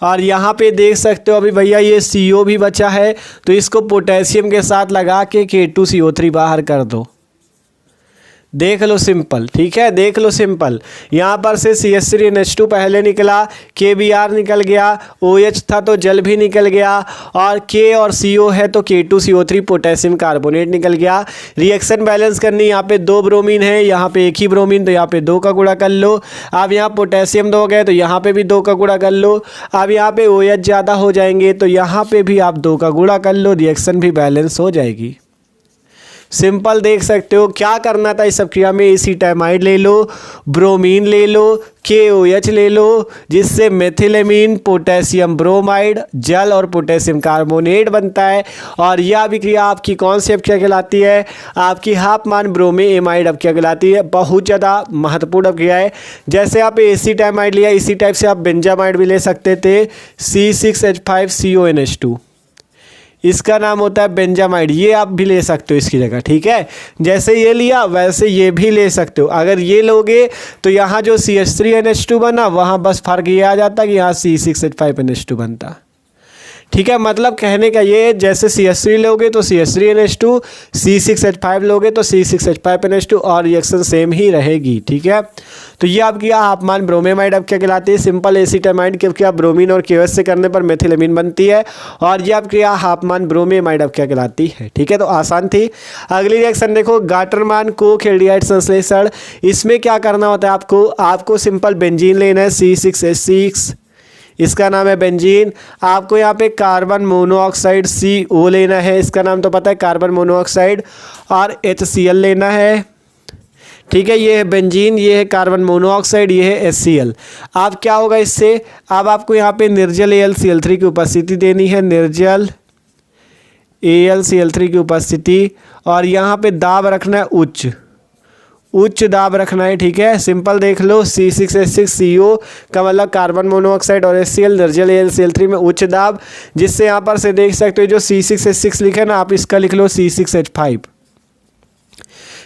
और यहाँ पे देख सकते हो अभी भैया ये CO भी बचा है, तो इसको पोटेशियम के साथ लगा के K2CO3 बाहर कर दो, देख लो सिंपल, ठीक है, देख लो सिंपल। यहाँ पर से CH3NH2 पहले निकला, KBr निकल गया, OH था तो जल भी निकल गया, और K और CO है तो K2CO3 पोटेशियम कार्बोनेट निकल गया। रिएक्शन बैलेंस करनी, यहाँ पे 2 ब्रोमीन है, यहाँ पे एक ही ब्रोमीन, तो यहाँ पे 2 का गुणा कर लो। अब यहाँ पोटेशियम 2 गए तो यहाँ पे भी 2 का गुणा कर लो। अब यहाँ पे OH ज़्यादा हो जाएंगे तो यहाँ पे भी आप 2 का गुणा कर लो, रिएक्शन भी बैलेंस हो जाएगी। सिंपल देख सकते हो क्या करना था इस प्रक्रिया में, एसीटैमाइड ले लो, ब्रोमीन ले लो, KOH ले लो, जिससे मेथिलेमीन पोटेशियम ब्रोमाइड जल और पोटेशियम कार्बोनेट बनता है। और यह अभिक्रिया आपकी कौन सी अभिक्रिया कहलाती है, आपकी हाफमान ब्रोमेमाइड अभिक्रिया कहलाती है। बहुत ज़्यादा महत्वपूर्ण अभिक्रिया है। जैसे आप एसीटैमाइड लिया, इसी टाइप से आप बेंजामाइड भी ले सकते थे, C6H5CONH2, इसका नाम होता है बेंजामाइड, ये आप भी ले सकते हो इसकी जगह, ठीक है। जैसे ये लिया वैसे ये भी ले सकते हो। अगर ये लोगे तो यहाँ जो CH3NH2 बना वहाँ बस फर्क ये आ जाता कि यहाँ C6H5NH2 बनता, ठीक है। मतलब कहने का ये, जैसे CH3 लोगे तो CH3NH2, C6H5 लोगे तो C6H5NH2, और रिएक्शन सेम ही रहेगी, ठीक है। तो ये आपकी हाफमान ब्रोमेमाइड अब क्या कहलाती है, सिंपल एसीटैमाइड की क्या ब्रोमीन और KOH से करने पर मेथिलेमीन बनती है, और ये आपकी हाफमान ब्रोमेमाइड अब क्या कहलाती है, ठीक है। तो आसान थी। अगली रिएक्शन देखो, गाटरमान कोक-एल्डिहाइड संश्लेषण। इसमें क्या करना होता है आपको सिंपल बेंजीन लेना है, C6H6, इसका नाम है बेंजीन। आपको यहाँ पे कार्बन मोनोऑक्साइड CO लेना है, इसका नाम तो पता है कार्बन मोनोऑक्साइड, और HCl लेना है, ठीक है। ये है बेंजीन, ये है कार्बन मोनोऑक्साइड, ये है HCl। अब क्या होगा इससे, अब आपको यहाँ पे निर्जल AlCl3 की उपस्थिति देनी है, निर्जल AlCl3 की उपस्थिति, और यहाँ पे दाब रखना है उच्च दाब रखना है, ठीक है। सिंपल देख लो, C6H6CO का मतलब कार्बन मोनोऑक्साइड और HCl, निर्जल AlCl3 में उच्च दाब, जिससे यहाँ पर से देख सकते हो जो C6H6 लिखे ना, आप इसका लिख लो C6H5।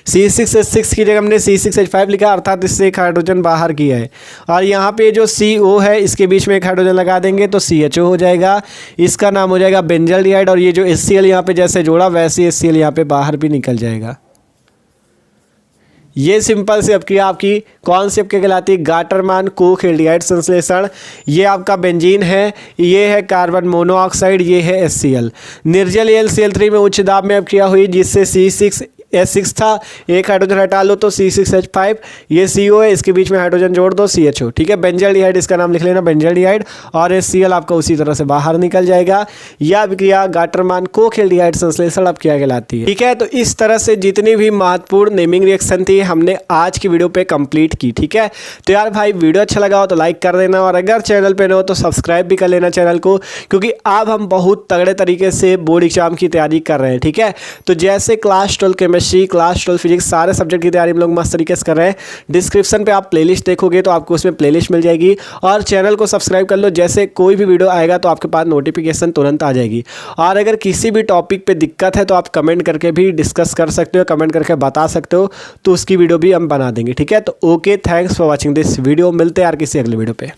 C6H6 की जगह हमने C6H5 लिखा, अर्थात इससे एक हाइड्रोजन बाहर किया है। और यहाँ पे जो CO है इसके बीच में एक हाइड्रोजन लगा देंगे तो CHO हो जाएगा, इसका नाम हो जाएगा बेंजल्डिहाइड। और ये जो HCl यहाँ पे जैसे जोड़ा वैसे HCl यहाँ पे बाहर भी निकल जाएगा। ये सिंपल से आपकी कौन सी आपके कहलाती है गाटरमान कोक एल्डिहाइड संश्लेषण। ये आपका बेंजीन है, ये है कार्बन मोनोऑक्साइड, ये है HCl। निर्जल AlCl3 में उच्च दाब में अभिक्रिया हुई जिससे C6H6 था, एक हाइड्रोजन हटा लो तो C6H5, ये CO है, इसके बीच में हाइड्रोजन जोड़ दो CHO। ठीक है, बेंजल्डिहाइड इसका नाम लिख लेना बेंजल्डिहाइड, और HCl आपका उसी तरह से बाहर निकल जाएगा। यह अभिक्रिया गाटरमान कोक एल्डिहाइड संश्लेषण अभिक्रिया कहलाती है। ठीक है, तो इस तरह से जितनी भी महत्वपूर्ण नेमिंग रिएक्शन थी हमने आज की वीडियो पे कंप्लीट की। ठीक है, तो यार भाई वीडियो अच्छा लगा हो तो लाइक कर देना, और अगर चैनल पे न हो तो सब्सक्राइब भी कर लेना चैनल को, क्योंकि अब हम बहुत तगड़े तरीके से बोर्ड एग्जाम की तैयारी कर रहे हैं। ठीक है, तो जैसे क्लास 12 केमिस्ट्री, क्लास 12 फिजिक्स, सारे सब्जेक्ट की तैयारी हम लोग मस्त तरीके से कर रहे हैं। डिस्क्रिप्शन पे आप प्लेलिस्ट देखोगे तो आपको उसमें प्लेलिस्ट मिल जाएगी, और चैनल को सब्सक्राइब कर लो, जैसे कोई भी वीडियो आएगा तो आपके पास नोटिफिकेशन तुरंत आ जाएगी। और अगर किसी भी टॉपिक पे दिक्कत है तो आप कमेंट करके भी डिस्कस कर सकते हो, कमेंट करके बता सकते हो, तो उसकी वीडियो भी हम बना देंगे। ठीक है, तो okay, thanks for watching this video. मिलते हैं यार किसी अगले वीडियो पे।